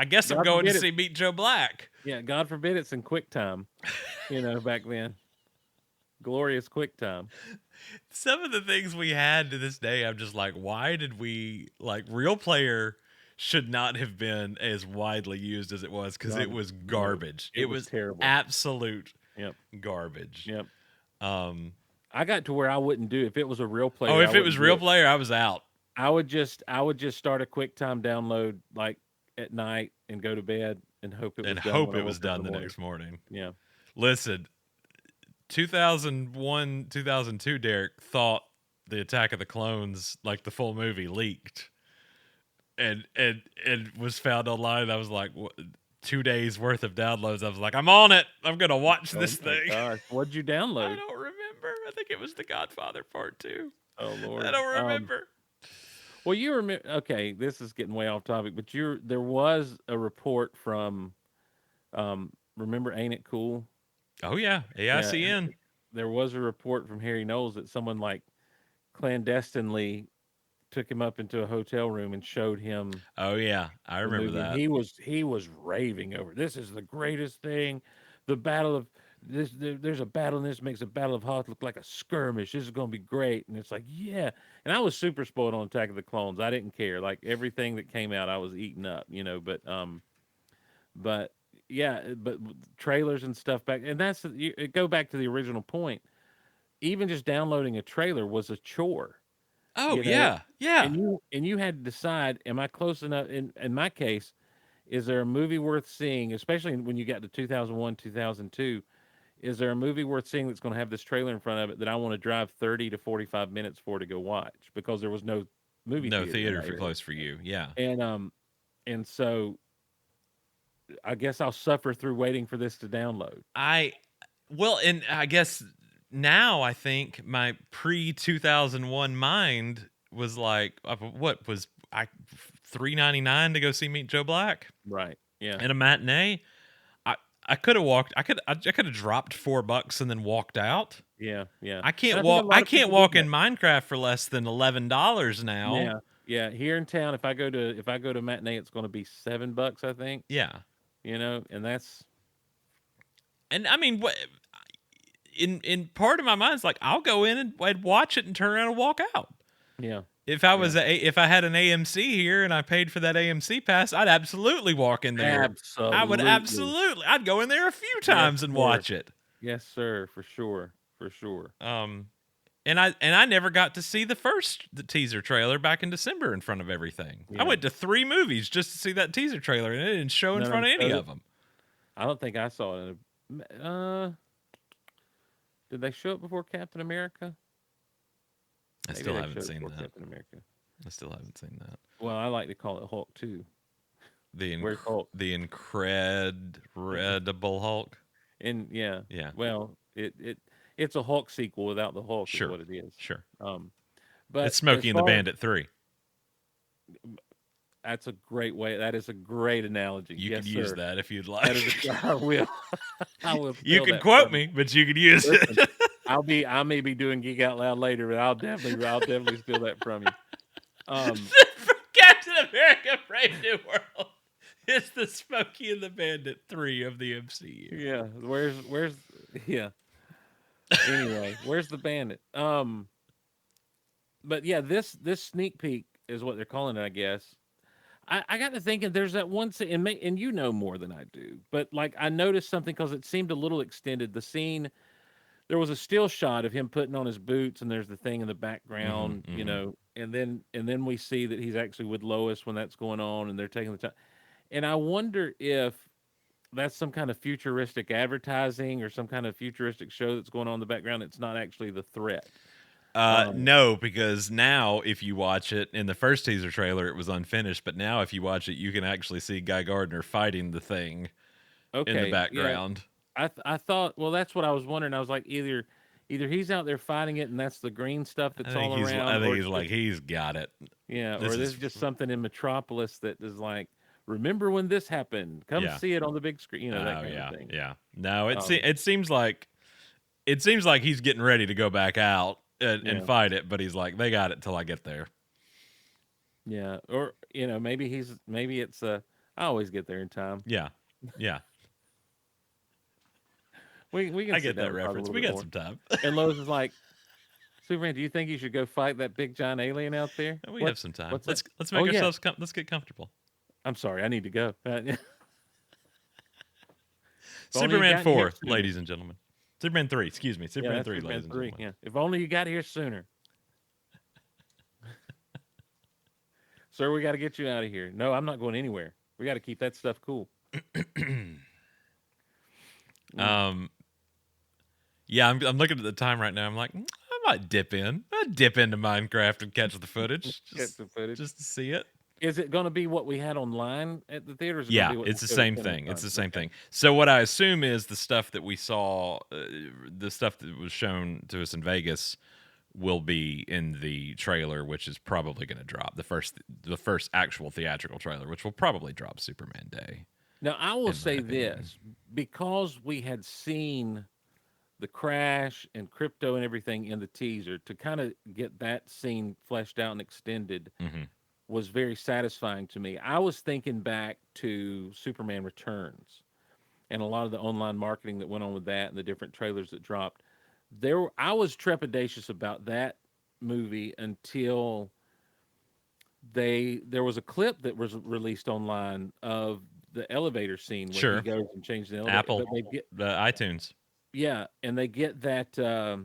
guess I'm God going to forbid see Meet Joe Black. God forbid it's in QuickTime, back then. Glorious QuickTime. Some of the things we had to this day, I'm just like, why did we like Real Player? Should not have been as widely used as it was because it No, was no. garbage. It It was was terrible. absolute Yep. garbage. Yep. Um, I got to where I wouldn't do if it was a real oh, player, I if it was wouldn't do Real it. Player, I was out. I would just start a QuickTime download like at night and go to bed and hope it And was done hope when I it was woke up in done the the morning. next morning. Yeah. Listen, 2001, 2002, Derek thought the Attack of the Clones, like the full movie, leaked, and was found online. I was like, what, 2 days worth of downloads. I was like, I'm on it. I'm gonna watch Oh this my thing. gosh. What'd you I download? don't remember. I think it was The Godfather Part Two. Oh I Lord. don't remember. Well, you remember? Okay, this is getting way off topic, but there was a report from, remember, Ain't It Cool? Oh yeah, Yeah, AICN. there was a report from Harry Knowles that someone like clandestinely took him up into a hotel room and showed him Oh yeah, I the remember movie, and that. he was raving over, this is the greatest thing. The battle of there's a battle, and this makes a battle of Hoth look like a skirmish. This is going to be great, and it's like, yeah. And I was super spoiled on Attack of the Clones. I didn't care. Like everything that came out, I was eating up, but yeah, but trailers and stuff back, and go back to the original point. Even just downloading a trailer was a chore, Oh you know, yeah, yeah. and you had to decide, am I close enough? In my case, is there a movie worth seeing, especially when you got to 2001, 2002? Is there a movie worth seeing that's going to have this trailer in front of it that I want to drive 30 to 45 minutes for to go watch because there was no movie No theater in theater my for area? close for you. Yeah. And so I guess I'll suffer through waiting for this to download. I well, and I guess now I think my pre 2001 mind was like, what was I $3.99 to go see Meet Joe Black Right. Yeah. at a matinee? I I could have walked. I could have dropped $4 and then walked out. Yeah. Yeah. I And can't I think a walk. lot I of can't people did walk in that. Minecraft for less than $11 now. Yeah. Yeah. Here in town, if I go to matinee, it's going to be $7, I think. Yeah, And that's and I mean, what in part of my mind is like, I'll go in and I'd watch it and turn around and walk out. yeah. Yeah. If I had an AMC here and I paid for that AMC pass, I'd absolutely walk in there. I would Absolutely. absolutely. I'd go in there a few Yes, times and sir. watch it. Yes, sir. For sure. For sure. And I never got to see the teaser trailer back in December in front of everything. I Yeah. went to 3 movies just to see that teaser trailer, and it didn't show in None of front them of any showed it. of them. I don't think I saw it. Did they show it before Captain America? I Maybe still they haven't showed it seen before that. Captain America. I still haven't seen that. Well, I like to call it Hulk too. The Where's Hulk? the incredible Hulk. And yeah, Yeah, well, it's a Hulk sequel without the Hulk, is sure, what it is. sure. Um, It's but as Smokey and the far Bandit 3. that's a great way. That is a great analogy. You Yes, could use sir. that if you'd That is like. I will. I will You steal can that quote from you. me, but you could use Listen, it. I may be doing Geek Out Loud later, but I'll definitely steal that from you. Um, Captain America: Brave New World. It's the Smokey and the Bandit 3 of the MCU. yeah. Where's yeah. Anyway, where's the bandit? But yeah, this sneak peek is what they're calling it, I guess. I got to thinking, there's that one scene, and you know more than I do, but like I noticed something because it seemed a little extended. The scene, there was a still shot of him putting on his boots, and there's the thing in the Hmm, background, hmm. and then we see that he's actually with Lois when that's going on, and they're taking the time. And I wonder if that's some kind of futuristic advertising or some kind of futuristic show that's going on in the background. It's not actually the threat. Um, No, because now if you watch it in the first teaser trailer, it was unfinished. But now if you watch it, you can actually see Guy Gardner fighting the thing in the okay, yeah, background. I thought, well, that's what I was wondering. I was like, either he's out there fighting it and that's the green stuff that's all I around, think or he's it's like, just, he's got it. yeah, This or this is is just something in Metropolis that is like, remember when this happened? Come yeah. see it on the big screen, that Oh kind of yeah, thing. yeah. No, Um, it seems like he's getting ready to go back out and yeah, fight it, but he's like, they got it till I get there. yeah, or maybe it's I always get there in time. Yeah, yeah. We can I sit get down that and talk a reference. little We bit got more. some time. And Lois is like, Superman, do you think you should go fight that big giant alien out there? We have some time. What's that? Let's Oh make yeah. ourselves let's get comfortable. I'm sorry, I need to go. If only you Superman got here 4, sooner. ladies and gentlemen. Superman 3, excuse me. Yeah, Superman that's 3, Superman ladies and 3. gentlemen. Yeah. If only you got here sooner. Sir, we got to get you out of here. No, I'm not going anywhere. We got to keep that stuff cool. Mm. um, yeah, I'm looking at the time right now. I'm like, I might dip in. I'd dip into Minecraft and catch the footage Get the footage. just to see it. Is it going to be what we had online at the theater? Or is it going to Yeah, be what it's they the showed at same thing. It's CinemaCon? the same Okay. thing. So what I assume is the stuff that we saw, the stuff that was shown to us in Vegas, will be in the trailer, which is probably going to drop the first actual theatrical trailer, which will probably drop Superman Day, Now, I will in my say opinion. this because we had seen the crash and crypto and everything in the teaser to kind of get that scene fleshed out and extended Hmm. was very satisfying to me. I was thinking back to Superman Returns and a lot of the online marketing that went on with that and the different trailers that dropped. I was trepidatious about that movie until there was a clip that was released online of the elevator scene when he Sure, goes and changes the elevator. Apple, But they get the iTunes. yeah, and they get the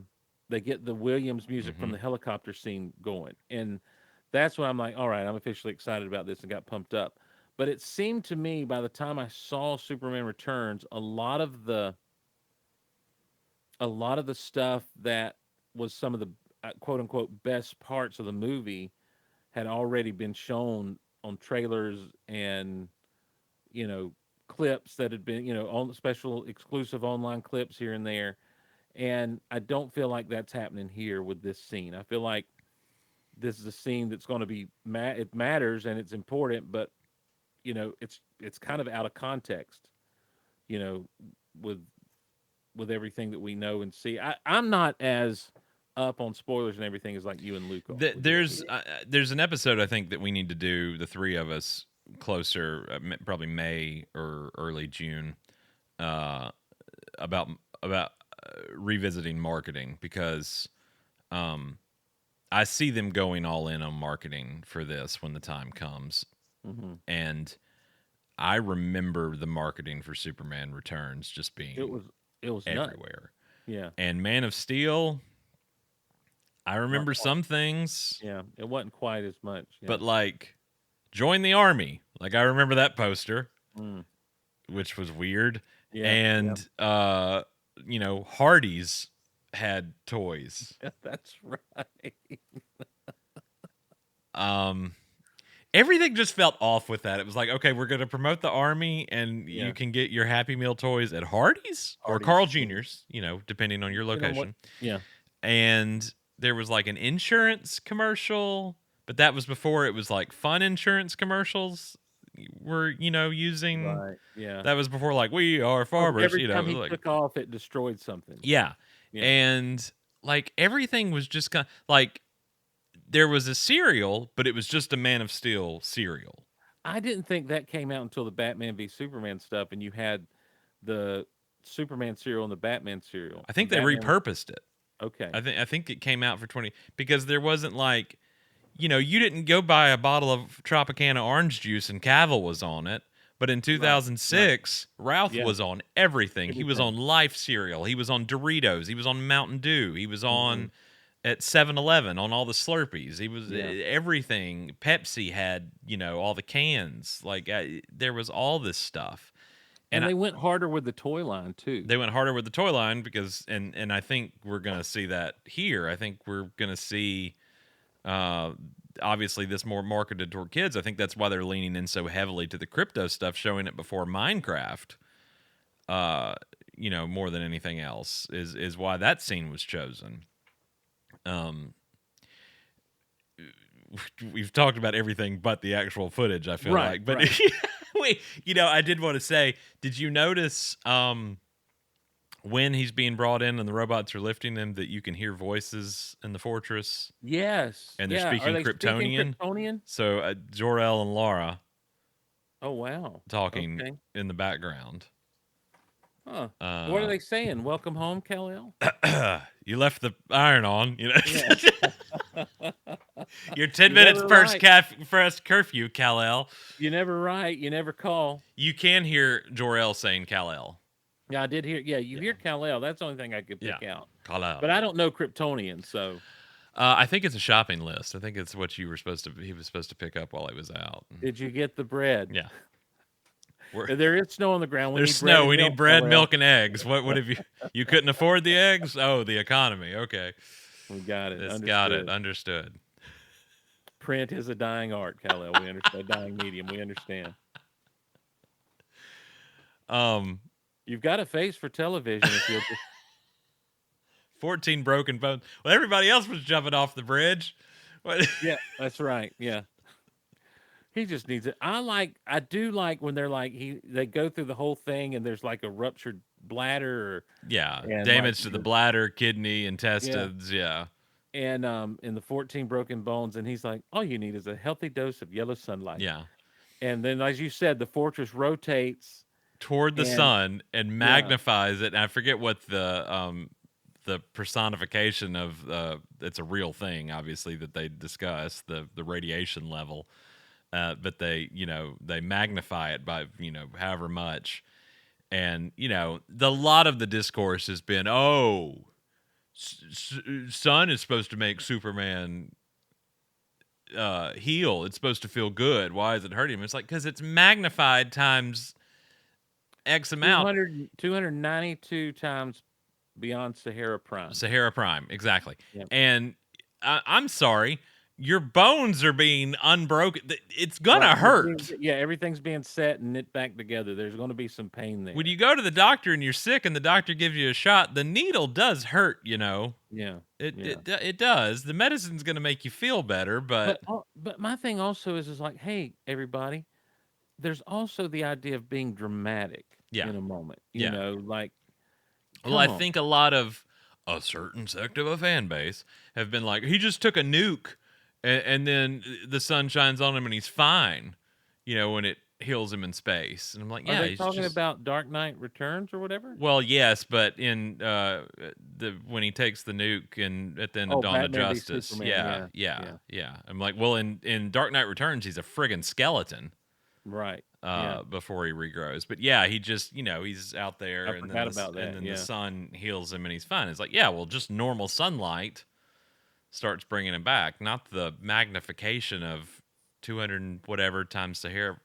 Williams music from Hmm. the helicopter scene going, and that's when I'm like, all right, I'm officially excited about this and got pumped up. But it seemed to me by the time I saw Superman Returns, a lot of the stuff that was some of the quote unquote best parts of the movie had already been shown on trailers and you know clips that had been on special exclusive online clips here and there. And I don't feel like that's happening here with this scene. I feel like this is a scene that's going to be it matters and it's important, but it's kind of out of context, you know, with everything that we know and see. I'm not as up on spoilers and everything as like you and Luke are with this. There's an episode I think that we need to do, the three of us, closer, probably May or early June, uh, about revisiting marketing, because um, I see them going all in on marketing for this when the time comes, Hmm. and I remember the marketing for Superman Returns just It being was it was nuts. everywhere. Yeah, And Man of Steel, I not remember quite. some things, Yeah, it wasn't quite as much. Yeah. but like join the army. Like I remember that poster, Mm. which was weird. Yeah. Yeah. And Hardee's had toys. That's right. Um Everything just felt off with that. It was like, okay, we're going to promote the army, and you Yeah. can get your Happy Meal toys at Hardee's or Hardy's. Carl Jr.'s, depending on your You know what? location. Yeah. And there was like an insurance commercial, but that was before it was like fun insurance commercials were, using. Right. Yeah. That was before like we are Oh, farmers, every it time was he like, took off, it destroyed something. yeah. Yeah. And like everything was just kind of like there was a cereal, but it was just a Man of Steel cereal. I didn't think that came out until the Batman v Superman stuff, and you had the Superman cereal and the Batman cereal. I The think they Batman. repurposed it. Okay. I think it came out for 20, because there wasn't like, you didn't go buy a bottle of Tropicana orange juice and Cavill was on it. But in Right. Right. 2006, Ralph Yeah. was on everything. He was Everything. on Life cereal. He was on Doritos. He was on Mountain Dew. He was Hmm. on at 7-Eleven on all the Slurpees. He was Yeah. everything. Pepsi had, all the cans. Like there was all this stuff. And And they went harder with the toy line too. they went harder with the toy line because and I think we're gonna see that here. I think we're gonna see uh obviously this more marketed toward kids. I think that's why they're leaning in so heavily to the crypto stuff, showing it before Minecraft. Uh, more than anything else is why that scene was chosen. Um, we've talked about everything but the actual footage, I feel Right. like. But Right. wait, I did want to say, did you notice when he's being brought in and the robots are lifting him, that you can hear voices in the fortress Yes. and they're Yeah. Are speaking they speaking Kryptonian? Kryptonian? So Jor-El and Lara Oh wow. talking Okay. in the background. Huh. What are Uh, they saying? Welcome home, Kal-El? you left the iron on, Yeah. You're 10 You minutes never first write. first curfew, Kal-El. You never write. You never call. You can hear Jor-El saying Kal-El. Yeah, I did hear. Yeah, you Yeah. hear Kal-El. That's the only thing I could Yeah. pick out. Kal-El. But I don't know Kryptonian, so I think it's a shopping list. I think it's what he was supposed to pick up while he was out. did you get the bread? Yeah. We're, There is snow on the ground. We there's need bread snow. and We need milk, bread, Kal-El. milk, and eggs. What have you couldn't afford the eggs? Oh, the economy. Okay. We got it. It's got it. Understood. Understood. Print is a dying art, Kal-El. We understand. A dying medium. We understand. Um, You've got a face for television if you'll just 14 broken bones. Well, everybody else was jumping off the bridge. What? yeah, that's right. Yeah. He just needs it. I do like when they're like they go through the whole thing and there's like a ruptured bladder Yeah, and like damage to the bladder, kidney, yeah. intestines. Yeah, And in the 14 broken bones and he's like, all you need is a healthy dose of yellow sunlight. yeah. And then as you said, the fortress rotates Toward the and sun and yeah, magnifies it. And I forget what the personification of it's a real thing, obviously, that they discuss the radiation level. But they magnify it by however much, and the lot of the discourse has been, oh, sun is supposed to make Superman heal. It's supposed to feel good. Why is it hurting him? It's like because it's magnified times X amount. 292 times beyond Sahara Prime. Sahara Prime, exactly. Yep. And I'm sorry. Your bones are being unbroken. It's gonna hurt. Yeah, everything's being set and knit back together. There's going to be some pain there. When you go to the doctor and you're sick and the doctor gives you a shot, the needle does hurt, Yeah. It does. The medicine's going to make you feel better, but my thing also is like, hey, everybody, there's also the idea of being dramatic in a moment. You know, like well, I think a lot of a certain sect of a fan base have been like, he just took a nuke and then the sun shines on him and he's fine, when it heals him in space. And I'm like, yeah, are they talking about Dark Knight Returns or whatever? Well, yes, but in when he takes the nuke and at the end of Dawn of Batman v Justice, Superman, yeah. I'm like, well, in Dark Knight Returns, he's a friggin' skeleton, right? Before he regrows. But yeah, he just he's out there, I forgot about that. And then the sun heals him and he's fine. It's like, yeah, well, just normal sunlight starts bringing him back, not the magnification of 200 whatever times Sahara.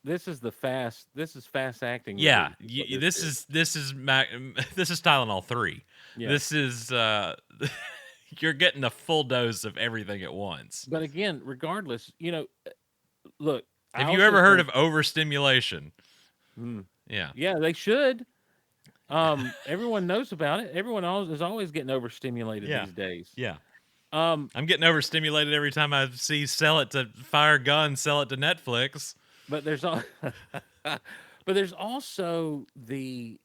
This is fast acting. Yeah, this is Tylenol 3. Yeah. This is you're getting the full dose of everything at once. But again, regardless, look. Have you ever heard of overstimulation? Yeah, they should. Everyone knows about it. Everyone is always getting overstimulated these days. Yeah. I'm getting overstimulated every time I see sell it to Fire Gun, sell it to Netflix. But there's also the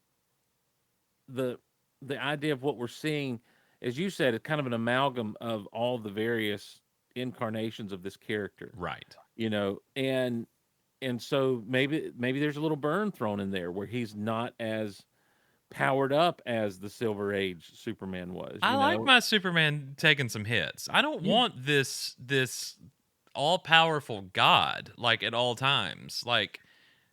idea of what we're seeing, as you said, it's kind of an amalgam of all the various incarnations of this character. Right. And so maybe there's a little burn thrown in there where he's not as powered up as the Silver Age Superman was. I like my Superman taking some hits. I don't want this all-powerful god like at all times. Like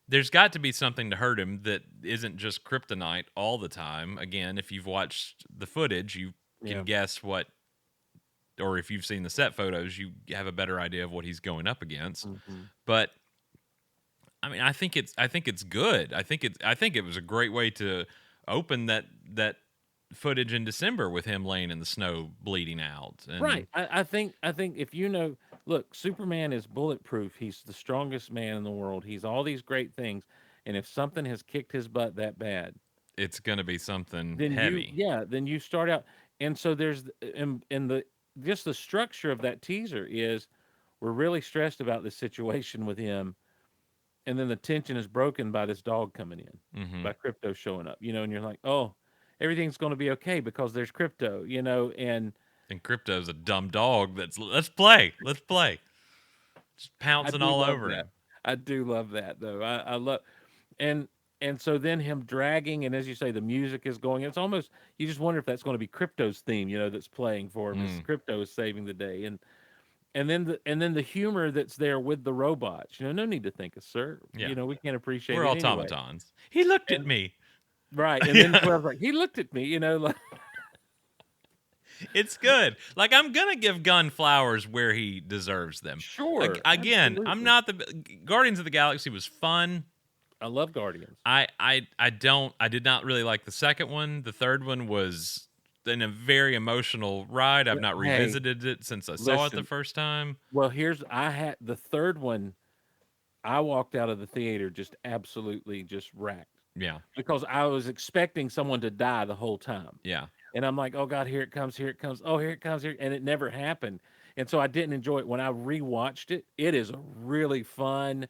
there's got to be something to hurt him that isn't just kryptonite all the time. Again, if you've watched the footage, you can guess what, or if you've seen the set photos, you have a better idea of what he's going up against. Mm-hmm. But I mean, I think it's good. I think it was a great way to open that footage in December with him laying in the snow bleeding out. And right. I think if look, Superman is bulletproof. He's the strongest man in the world. He's all these great things. And if something has kicked his butt that bad, it's going to be something then heavy. Then you start out. And so there's in the structure of that teaser is we're really stressed about this situation with him. And then the tension is broken by this dog coming in, by Crypto showing up, and you're like, oh, everything's going to be okay because there's Crypto, and Crypto's a dumb dog. Let's play, just pouncing all over him. I do love that though. I love, and so then him dragging, and as you say, the music is going. It's almost you just wonder if that's going to be Crypto's theme, that's playing for him. As Crypto is saving the day, and then the humor that's there with the robots. No need to thank us, sir. Yeah. We can't appreciate. We're automatons. He looked at me. Right, and then Clev's like, he looked at me. Like it's good. Like I'm gonna give Gunn flowers where he deserves them. Sure. Again, absolutely. I'm not the Guardians of the Galaxy was fun. I love Guardians. I did not really like the second one. The third one was in a very emotional ride. I've not Hey, revisited it since I saw it the listen. first time. Well, I had the third one. I walked out of the theater just absolutely just racked Yeah. because I was expecting someone to die the whole time. Yeah. And I'm like, "Oh god, here it comes, here it comes. Oh, here it comes, here," and it never happened. And so I didn't enjoy it. When I rewatched it, it is a really fun,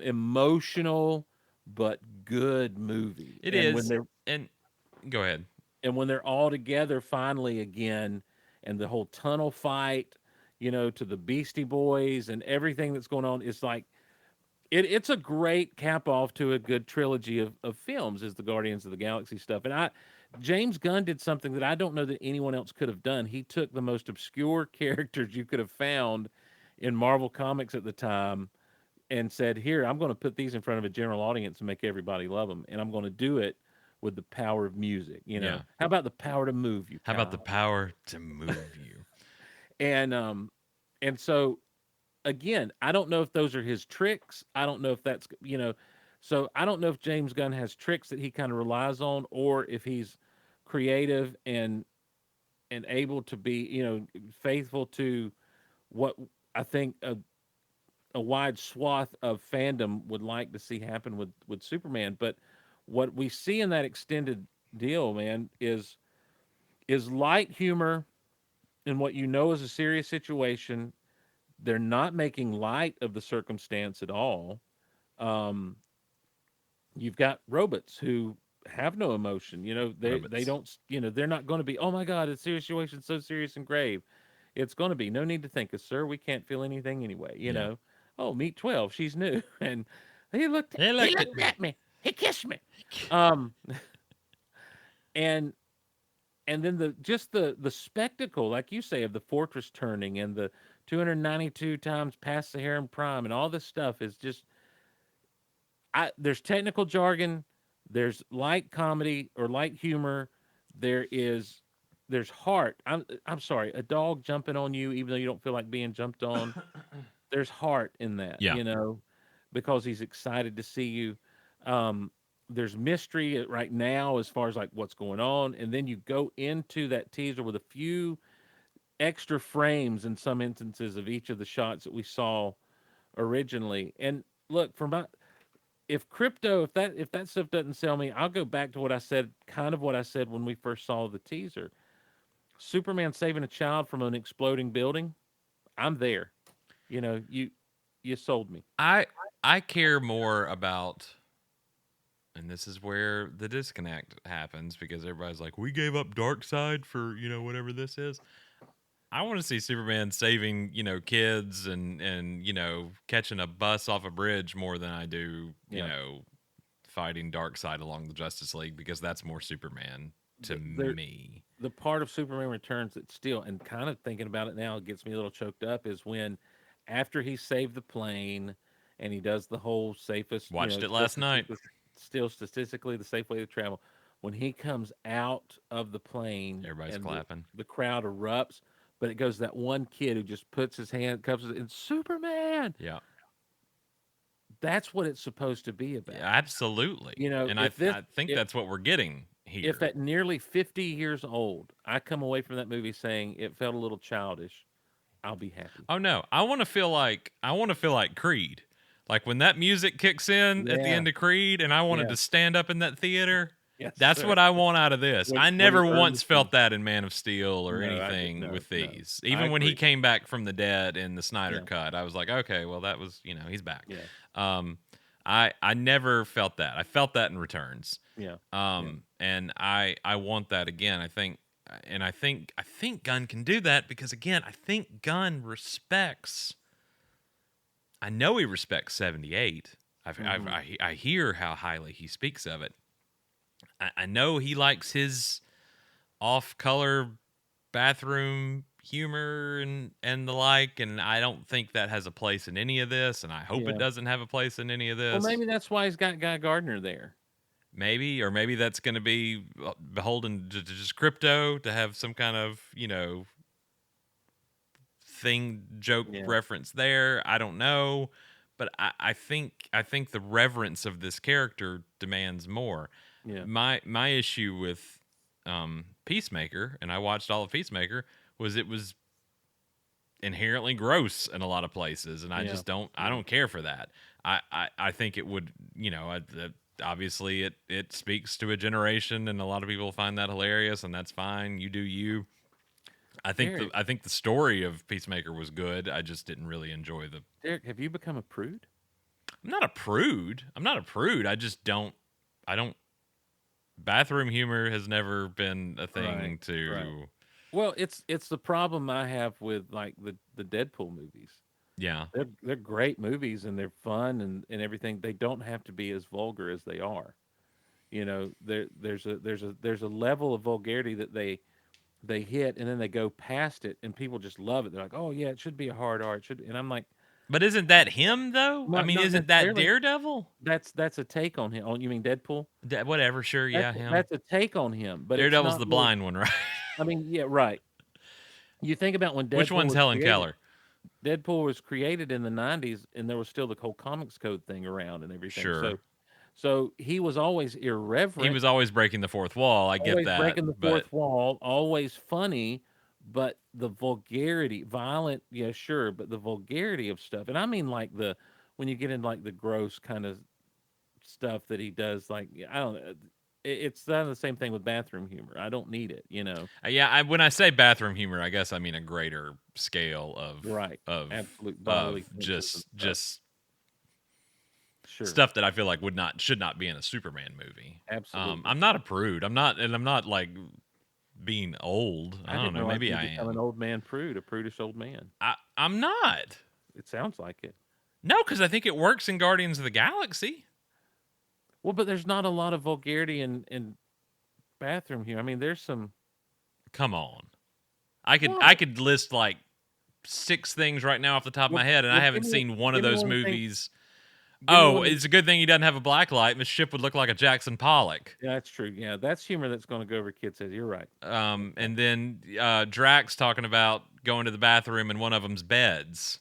emotional, but good movie. It is. And go ahead. When they're all together finally again, and the whole tunnel fight, to the Beastie Boys and everything that's going on, it's like it's a great cap off to a good trilogy of films, is the Guardians of the Galaxy stuff. And James Gunn did something that I don't know that anyone else could have done. He took the most obscure characters you could have found in Marvel Comics at the time and said, "Here, I'm going to put these in front of a general audience and make everybody love them, and I'm going to do it with the power of music." Yeah. How about the power to move you, How about the Kyle? power to move you? And so again, I don't know if those are his tricks. I don't know if so I don't know if James Gunn has tricks that he kind of relies on, or if he's creative and able to be, faithful to what I think a wide swath of fandom would like to see happen with Superman. But what we see in that extended deal, man, is light humor in what is a serious situation. They're not making light of the circumstance at all. Um, you've got robots who have no emotion. They Robots. don't. They're not going to be. Oh my God, the situation so serious and grave. It's going to be no need to think, sir. We can't feel anything anyway. Yeah. Oh, meet 12. She's new, and He he looked at looked me. at me. He kissed me. Um, and then the spectacle, like you say, of the fortress turning and the 292 times past Saharan prime and all this stuff is just there's technical jargon, there's light comedy or light humor, there's heart. I'm sorry, a dog jumping on you even though you don't feel like being jumped on. There's heart in that, Yeah. because he's excited to see you. Um, there's mystery right now as far as like what's going on, and then you go into that teaser with a few extra frames in some instances of each of the shots that we saw originally. And look, from my if that stuff doesn't sell me, I'll go back to what I said, kind of what I said when we first saw the teaser. Superman saving a child from an exploding building. I'm there. You sold me. I I care more about, and this is where the disconnect happens because everybody's like, we gave up Dark Side for, whatever this is. I want to see Superman saving, kids and catching a bus off a bridge more than I do, Yeah. fighting Dark Side along the Justice League, because that's more Superman to There, me. the part of Superman Returns that still, and kind of thinking about it now, gets me a little choked up, is when, after he saved the plane, and he does the whole safest, Watched it last night. still statistically the safe way to travel. When he comes out of the plane Everybody's and clapping. the crowd erupts, but it goes that one kid who just puts his hand, cups it in Superman. Yeah. That's what it's supposed to be Yeah, about. absolutely. And If this, I think that's what we're getting if here. at nearly 50 years old, I come away from that movie saying it felt a little childish, I'll be happy. Oh no, I want to feel like Creed. Like when that music kicks in at the Yeah, end of Creed and I wanted yeah, to stand up in that theater. yes, That's sir. what I want out of this. I When he never earned once the thing. felt that in Man of Steel or No, I did. anything No, with no, these. I Even when he agree. came back from the dead in the Snyder Yeah, cut, I was like, okay, well that was, he's back. yeah, Um I never felt that. I felt that in Returns. yeah, yeah, And I want that again. I think Gunn can do that because again, I think Gunn respects. I know he respects 78. hmm I hear how highly he speaks of it. I know he likes his off-color bathroom humor and the like, and I don't think that has a place in any of this, and I hope it yeah. doesn't have a place in any of Well, this. maybe that's why he's got Guy Gardner there. Maybe, or maybe that's going to be beholden to just crypto to have some kind of thing joke Yeah, reference there. I don't know, but I think the reverence of this character demands more. Yeah. My issue with Peacemaker, and I watched all of Peacemaker, was it was inherently gross in a lot of places, and I Yeah. just I Yeah. don't care for that. I think it would, obviously it speaks to a generation, and a lot of people find that hilarious, and that's fine. You do you. Derek, I think the story of Peacemaker was good. I just didn't really enjoy the. Derek, have you become a prude? I'm not a prude. I'm not a prude. I just don't. I don't. Bathroom humor has never been a Right. thing Right. to. Well, it's the problem I have with like the Deadpool movies. Yeah, They're great movies and they're fun and everything. They don't have to be as vulgar as they are. You know, there's a level of vulgarity that they hit and then they go past it and people just love it. They're like, "Oh yeah, it should be a hard R. It should." And I'm like, but isn't that him though? I mean, Not isn't that necessarily. Daredevil? That's a take on him. On you mean Deadpool? Whatever, sure, yeah, him. That's a take on him, but it's Daredevil's not the really. blind one, right? I mean, yeah, right. You think about when Which Deadpool one's was Helen created. Keller? Deadpool was created in the '90s, and there was still the whole comics code thing around and everything. Sure. So he was always He irreverent, was always breaking the fourth wall. I get always that, breaking the but fourth wall, always funny, but the vulgarity, violent, yeah, sure, but the vulgarity of stuff, and I mean like the when you get into like the gross kind of stuff that he does, like I don't know, it's not the same thing with bathroom humor. I don't need it, you know. yeah, when I say bathroom humor, I guess I mean a greater scale Right, of absolute of bodily fluids and stuff. just Sure, stuff that I feel like should not be in a Superman movie. absolutely. I'm not a prude. I'm not like being old. I I don't didn't know. realize Maybe you I become an am. old man prude, a prudish old man. I'm not. It sounds like it. No, because I think it works in Guardians of the Galaxy. Well, but there's not a lot of vulgarity in bathroom humor. I mean, there's some. Come on, I What? could list like six things right now off the top of Well, my head, and I well, haven't seen one of give me those one thing. movies. Give me Oh, one. it's a good thing he doesn't have a black light. The ship would look like a Jackson Pollock. Yeah, that's true. Yeah, that's humor that's going to go over kids' heads. You're right. Okay. And then Drax talking about going to the bathroom in one of them's beds,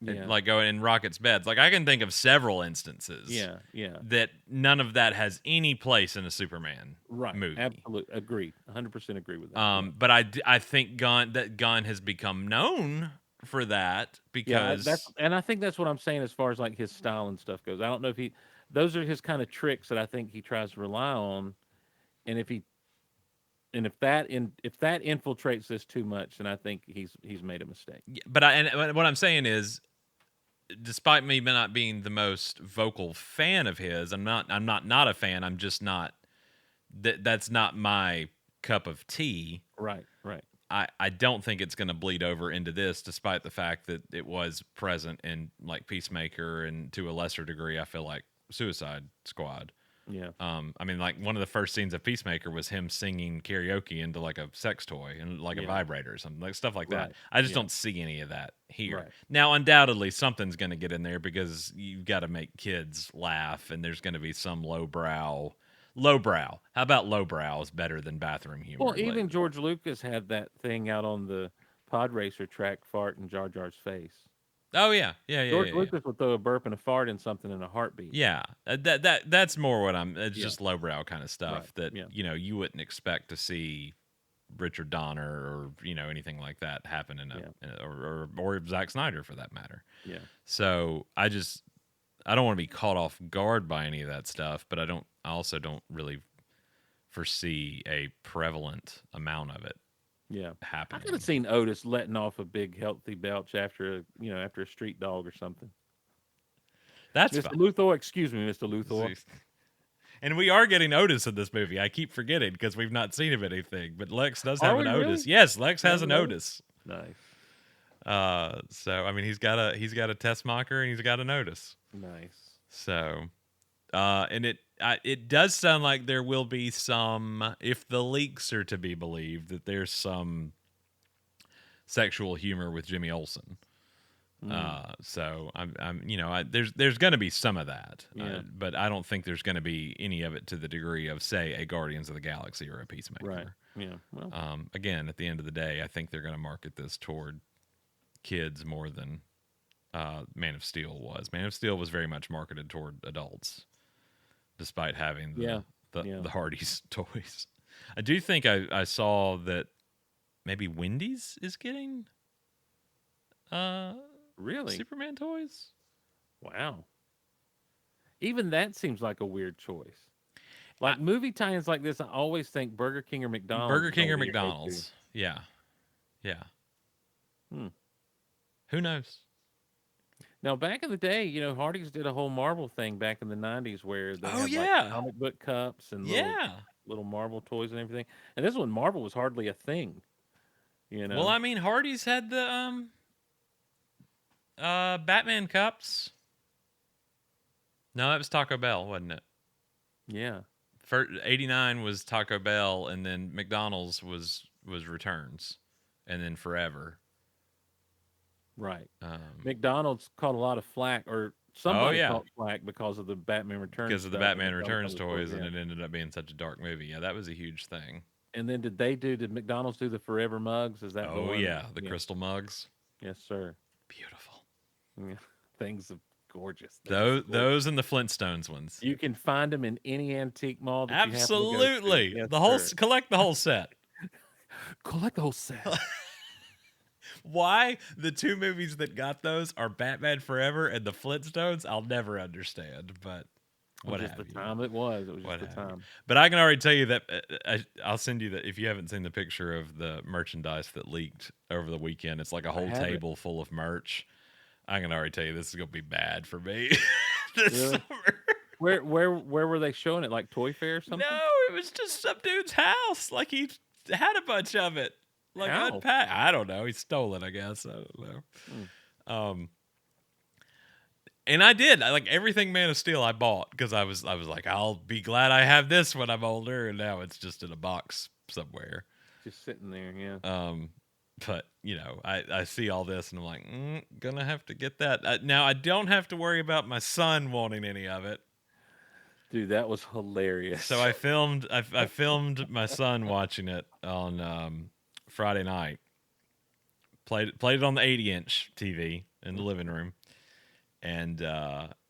and, Yeah. like going in Rocket's beds. Like I can think of several instances Yeah. Yeah. that none of that has any place in a Superman Right. movie. Absolutely. Agreed. 100% agree with that. Yeah. But I think Gunn has become known for that Yeah. because And I think that's what I'm saying as far as like his style and stuff goes. I don't know if those are his kind of tricks that I think he tries to rely on. And if that infiltrates this too much, then I think he's made a mistake. but and what I'm saying is, despite me not being the most vocal fan of his, I'm not a fan. I'm just not that's not my cup of tea. Right. Right. I don't think it's going to bleed over into this, despite the fact that it was present in like Peacemaker and to a lesser degree, I feel like Suicide Squad. Yeah. I mean, like one of the first scenes of Peacemaker was him singing karaoke into like a sex toy and like a Yeah. vibrator or something, like stuff like that. Right. I just Yeah. don't see any of that here. Right. Now, undoubtedly, something's going to get in there because you've got to make kids laugh, and there's going to be some lowbrow. Lowbrow. How about lowbrow is better than bathroom humor? Well, even George Lucas had that thing out on the pod racer track, fart in Jar Jar's face. Oh yeah, George yeah. Lucas would throw a burp and a fart in something in a heartbeat. Yeah, that's more what I'm. It's Yeah. just lowbrow kind of Right. stuff that Yeah. you wouldn't expect to see Richard Donner or anything like that happen Yeah. or Zack Snyder for that matter. Yeah. So I don't want to be caught off guard by any of that stuff, but I also don't really foresee a prevalent amount of it Yeah. I happening. could have seen Otis letting off a big healthy belch after a street dog or something. That's Mr. fine. Luthor, excuse me, Mr. Luthor. And we are getting Otis in this movie. I keep forgetting because we've not seen him in anything. But Lex does Are have we an really? Otis. Yes, Lex has Have an an Otis. Nice. So I mean, he's got a Tessmacher and he's got an Otis. Nice. So, and it does sound like there will be some, if the leaks are to be believed, that there's some sexual humor with Jimmy Olsen. So there's going to be some of that, Yeah. but I don't think there's going to be any of it to the degree of, say, a Guardians of the Galaxy or a Peacemaker. Right. Yeah. Well, Again, at the end of the day, I think they're going to market this toward kids more than Man of Steel was. Man of Steel was very much marketed toward adults, despite having Yeah. the Yeah. Hardy's toys. I do think I saw that maybe Wendy's is getting uh Really? Superman toys. Wow. Even that seems like a weird choice. I, Like movie tie-ins like this, I always think Burger King or McDonald's Burger is King gonna or be your go-to. McDonald's. Yeah. Yeah. Hmm. Who knows? Now, back in the day, Hardee's did a whole Marvel thing back in the '90s where they Oh had like yeah. comic book cups and Yeah. little Marvel toys and everything. And this one, Marvel was hardly a thing. You Well, know? I mean, Hardy's had the Batman cups. No, that was Taco Bell, wasn't it? Yeah. For 89 was Taco Bell, and then McDonald's was Returns, and then Forever. Right. Um, McDonald's caught a lot of flack, or oh somebody yeah, caught flack because of the Batman Returns because of the stuff, and Batman McDonald's Returns underscored, toys, and yeah. it ended up being such a dark movie. Yeah, that was a huge thing. And then did McDonald's do the Forever mugs? Is that the Oh one? yeah, the Yeah. crystal mugs, Yes, sir. beautiful. Yeah. Things are gorgeous. They're just Those and the Flintstones ones. You can find them in any antique mall that you happen to go to. Absolutely, Yes, the whole sir. collect the whole set. Collect the whole set. Why the two movies that got those are Batman Forever and the Flintstones, I'll never understand. But It was what just have the you? time it was. It was just What the have you? time. But I can already tell you that I'll send you that if you haven't seen the picture of the merchandise that leaked over the weekend. It's like a I whole haven't. table full of merch. I can already tell you this is gonna be bad for me this Really? summer. Where were they showing it? Like Toy Fair or something? No, it was just some dude's house. Like he had a bunch of it, like How? unpacked. I don't know. He stole it. I guess I don't know. Hmm. Um, and I did. I like everything Man of Steel I bought because I was like, I'll be glad I have this when I'm older, and now it's just in a box somewhere. Just sitting there, yeah. But I see all this and I'm like, gonna have to get that. Now I don't have to worry about my son wanting any of it. Dude, that was hilarious. So I filmed my son watching it on Friday night. Played it on the 80-inch TV in the living room, and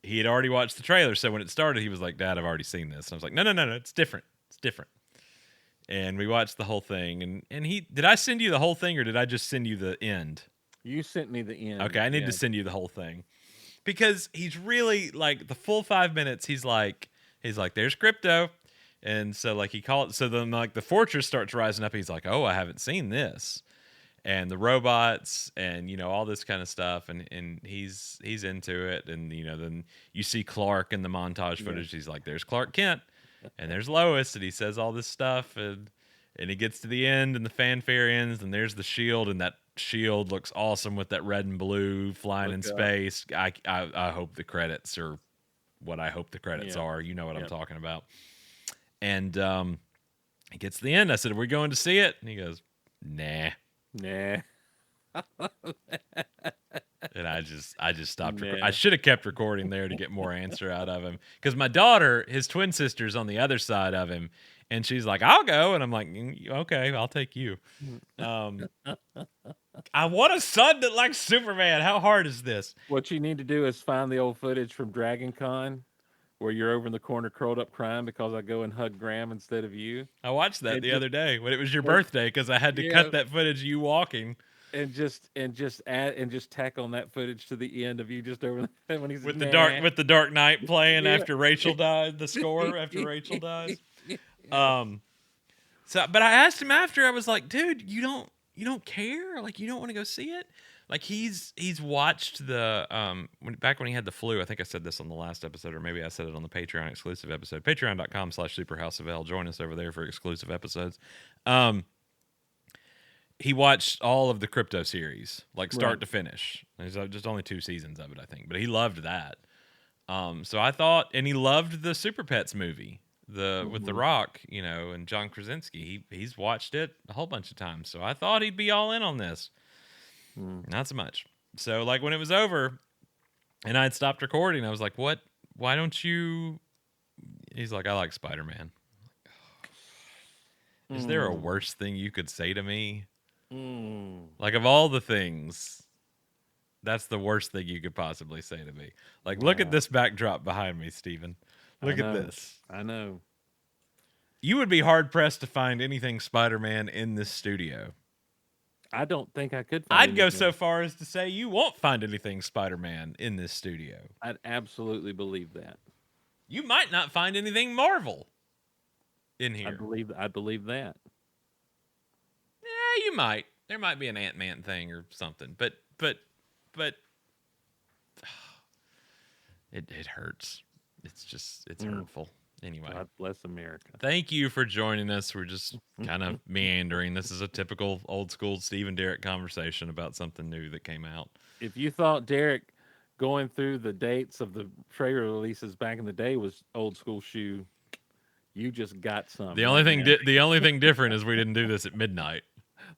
he had already watched the trailer. So when it started, he was like, "Dad, I've already seen this." And I was like, "No, it's different. It's different." And we watched the whole thing. And he did I send you the whole thing or did I just send you the end? You sent me the end. Okay, I need to send you the whole thing because he's really like the full 5 minutes. He's like, "There's crypto," and so like he called. So then like the fortress starts rising up. He's like, "Oh, I haven't seen this," and the robots and all this kind of stuff. And he's into it. And then you see Clark in the montage footage. He's like, "There's Clark Kent." And there's Lois, and he says all this stuff, and he gets to the end, and the fanfare ends, and there's the shield, and that shield looks awesome with that red and blue flying in space. I hope the credits are what I hope the credits are. You know what I'm talking about. And he gets to the end. I said, "Are we going to see it?" And he goes, "Nah." And I just stopped. I should have kept recording there to get more answer out of him because my daughter, his twin sister's on the other side of him, and she's like, "I'll go," and I'm like, "Okay, I'll take you." I want a son that likes Superman. How hard is this? What you need to do is find the old footage from Dragon Con where you're over in the corner curled up crying because I go and hug Graham instead of you. I watched that And the just, other day when it was your birthday because I had to cut that footage of you walking. And just add and just tack on that footage to the end of you just over there when he's with the Dark Knight playing after Rachel died, the score after Rachel dies. So but I asked him after, I was like, "Dude, you don't care? Like you don't want to go see it?" Like he's watched the back when he had the flu. I think I said this on the last episode, or maybe I said it on the Patreon exclusive episode. Patreon.com/SuperHouseOfL. Join us over there for exclusive episodes. He watched all of the Crypto series, like start to finish. There's just only 2 seasons of it, I think, but he loved that. So I thought, and he loved the Super Pets movie, with The Rock, and John Krasinski. He's watched it a whole bunch of times. So I thought he'd be all in on this. Not so much. So like when it was over, and I had stopped recording, I was like, "What? Why don't you?" He's like, "I like Spider-Man." Is there a worse thing you could say to me? Like of all the things, That's the worst thing you could possibly say to me. Like, look at Wow. this backdrop behind me, Steven. I Look at know. this. I know. You would be hard pressed to find anything Spider-Man in this studio. I don't think I could find I'd go so anything. far as to say you won't find anything Spider-Man in this studio. I'd absolutely believe that. You might not find anything Marvel in here. I believe that. Yeah, you might. There might be an Ant-Man thing or something, but it hurts. It's hurtful. Anyway, God bless America. thank you for joining us. We're just kind of meandering. This is a typical old school Steve and Derek conversation about something new that came out. If you thought Derek going through the dates of the trailer releases back in the day was old school shoe, you just got some. The only thing different is we didn't do this at midnight.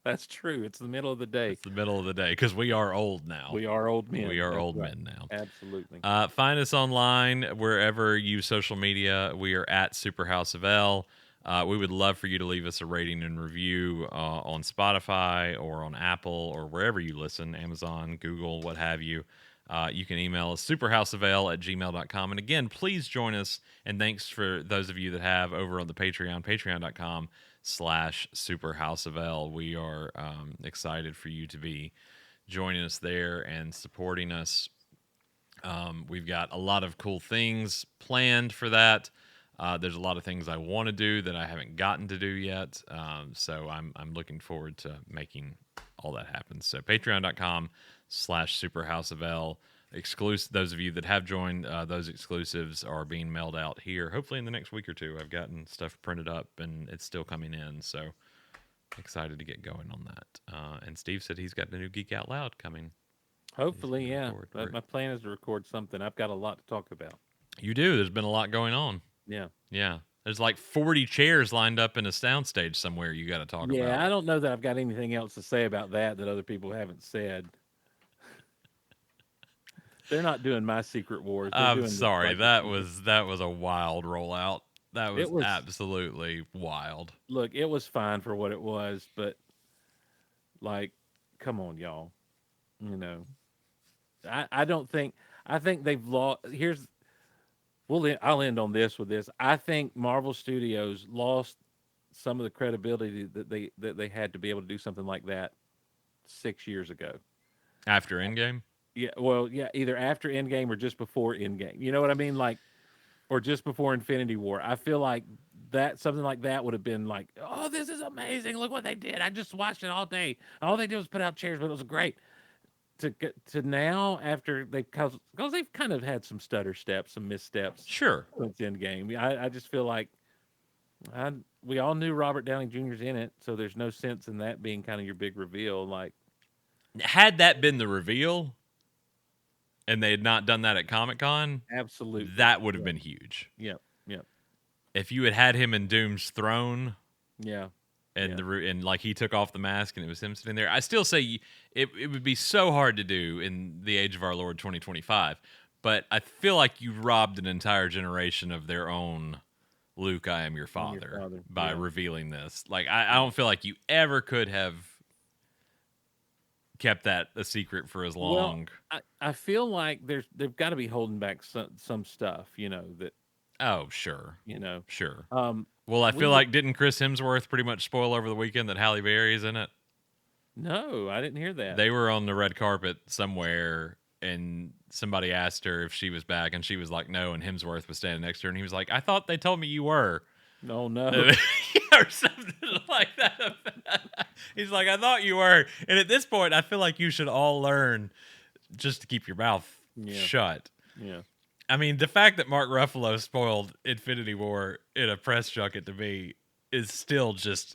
That's true. It's the middle of the day. It's the middle of the day because we are old now. We are old men. We are That's old right. men now. Absolutely. Find us online wherever you use social media. We are at Super House of L. We would love for you to leave us a rating and review on Spotify or on Apple or wherever you listen, Amazon, Google, what have you. You can email us superhouseofl@gmail.com. And again, please join us. And thanks for those of you that have over on the Patreon, patreon.com/superhouseofl. We are excited for you to be joining us there and supporting us. We've got a lot of cool things planned for that. There's a lot of things I want to do that I haven't gotten to do yet. So I'm looking forward to making all that happen. So patreon.com/superhouseofl. Exclusive. Those of you that have joined, those exclusives are being mailed out here. Hopefully in the next week or two. I've gotten stuff printed up and it's still coming in. So excited to get going on that. And Steve said he's got the new Geek Out Loud coming. Hopefully, yeah. My plan is to record something. I've got a lot to talk about. You do. There's been a lot going on. Yeah. Yeah. There's like 40 chairs lined up in a soundstage somewhere you got to talk about. Yeah, I don't know that I've got anything else to say about that other people haven't said. They're not doing my Secret Wars. I'm sorry. That was a wild rollout. That was absolutely wild. Look, it was fine for what it was, but like, come on, y'all. You know, I don't think. I think they've lost. I'll end on this with this. I think Marvel Studios lost some of the credibility that they had to be able to do something like that 6 years ago. After Endgame? Yeah, well, yeah, either after Endgame or just before Endgame. You know what I mean? Like, or just before Infinity War. I feel like that something like that would have been like, oh, this is amazing. Look what they did. I just watched it all day. All they did was put out chairs, but it was great. To now after because they've kind of had some stutter steps, some missteps. Sure. Since Endgame, I just feel like we all knew Robert Downey Jr.'s in it, so there's no sense in that being kind of your big reveal. Like, had that been the reveal, and they had not done that at Comic-Con, absolutely, that would have been huge. Yep. If you had him in Doom's throne, yeah. And like he took off the mask and it was him sitting there, I still say it would be so hard to do in the age of our Lord 2025. But I feel like you robbed an entire generation of their own Luke, I am your father by revealing this. Like I don't feel like you ever could have kept that a secret for as long. Well, I feel like they've got to be holding back some stuff, that. Oh, sure. Sure. Well, I feel like didn't Chris Hemsworth pretty much spoil over the weekend that Halle Berry's in it? No, I didn't hear that. They were on the red carpet somewhere, and somebody asked her if she was back, and she was like, no, and Hemsworth was standing next to her, and he was like, I thought they told me you were. No. Or something like that. He's like, I thought you were. And at this point, I feel like you should all learn just to keep your mouth shut. Yeah. I mean, the fact that Mark Ruffalo spoiled Infinity War in a press junket to me is still just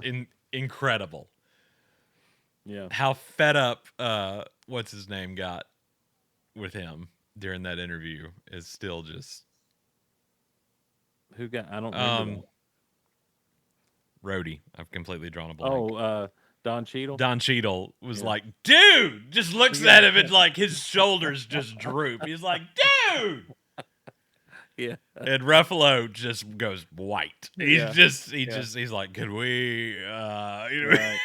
incredible. Yeah. How fed up, what's his name, got with him during that interview is still just. Who got? I don't remember. Rhodey. I've completely drawn a blank. Oh, Don Cheadle? Don Cheadle was like, dude! Just looks at him and like his shoulders just droop. He's like, dude! Yeah. And Ruffalo just goes white. He's like, could we, Right.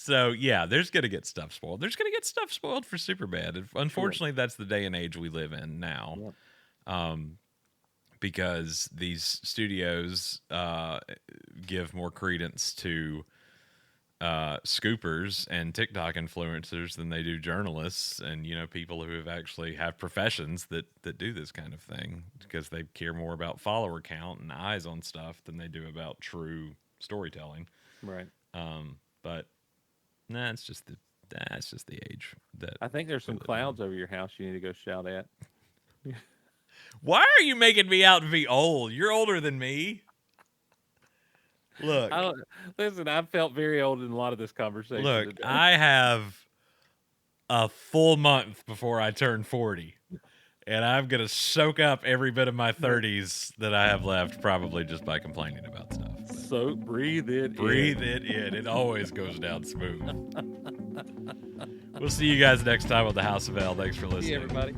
So yeah, there's gonna get stuff spoiled. There's gonna get stuff spoiled for Superbad. Unfortunately, that's the day and age we live in now. Yep. Because these studios give more credence to scoopers and TikTok influencers than they do journalists and people who have professions that do this kind of thing, because they care more about follower count and eyes on stuff than they do about true storytelling. Right. But nah, it's just the age that I think there's some we live in. clouds over your house you need to go shout at. Why are you making me out to be old? You're older than me. Look, Listen, I felt very old in a lot of this conversation today. I have a full month before I turn 40, and I'm gonna soak up every bit of my 30s that I have left, probably just by complaining about stuff. So breathe it in. It always goes down smooth. We'll see you guys next time on the House of L. Thanks for listening. See everybody.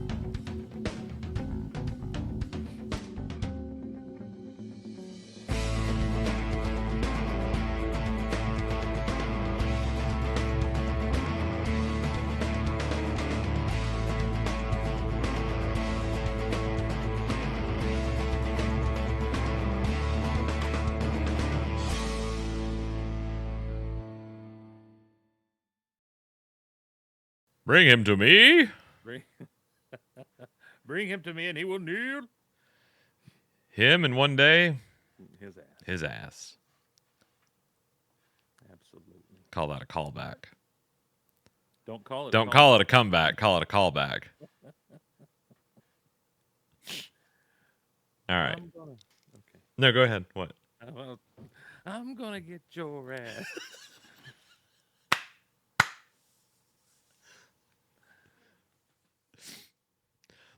Bring him to me. Bring him to me and he will kneel. Him in one day. His ass. His ass. Absolutely. Call that a callback. Don't call it. Don't call it a comeback. Call it a callback. All right. Okay. No, go ahead. What? I'm gonna get your ass.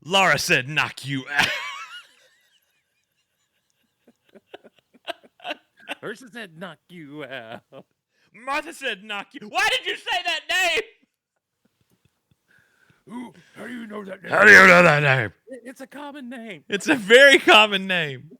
Laura said, "Knock you out." Ursa said, "Knock you out." Martha said, "Knock you." Why did you say that name? How do you know that name? How do you know that name? It's a common name. It's a very common name.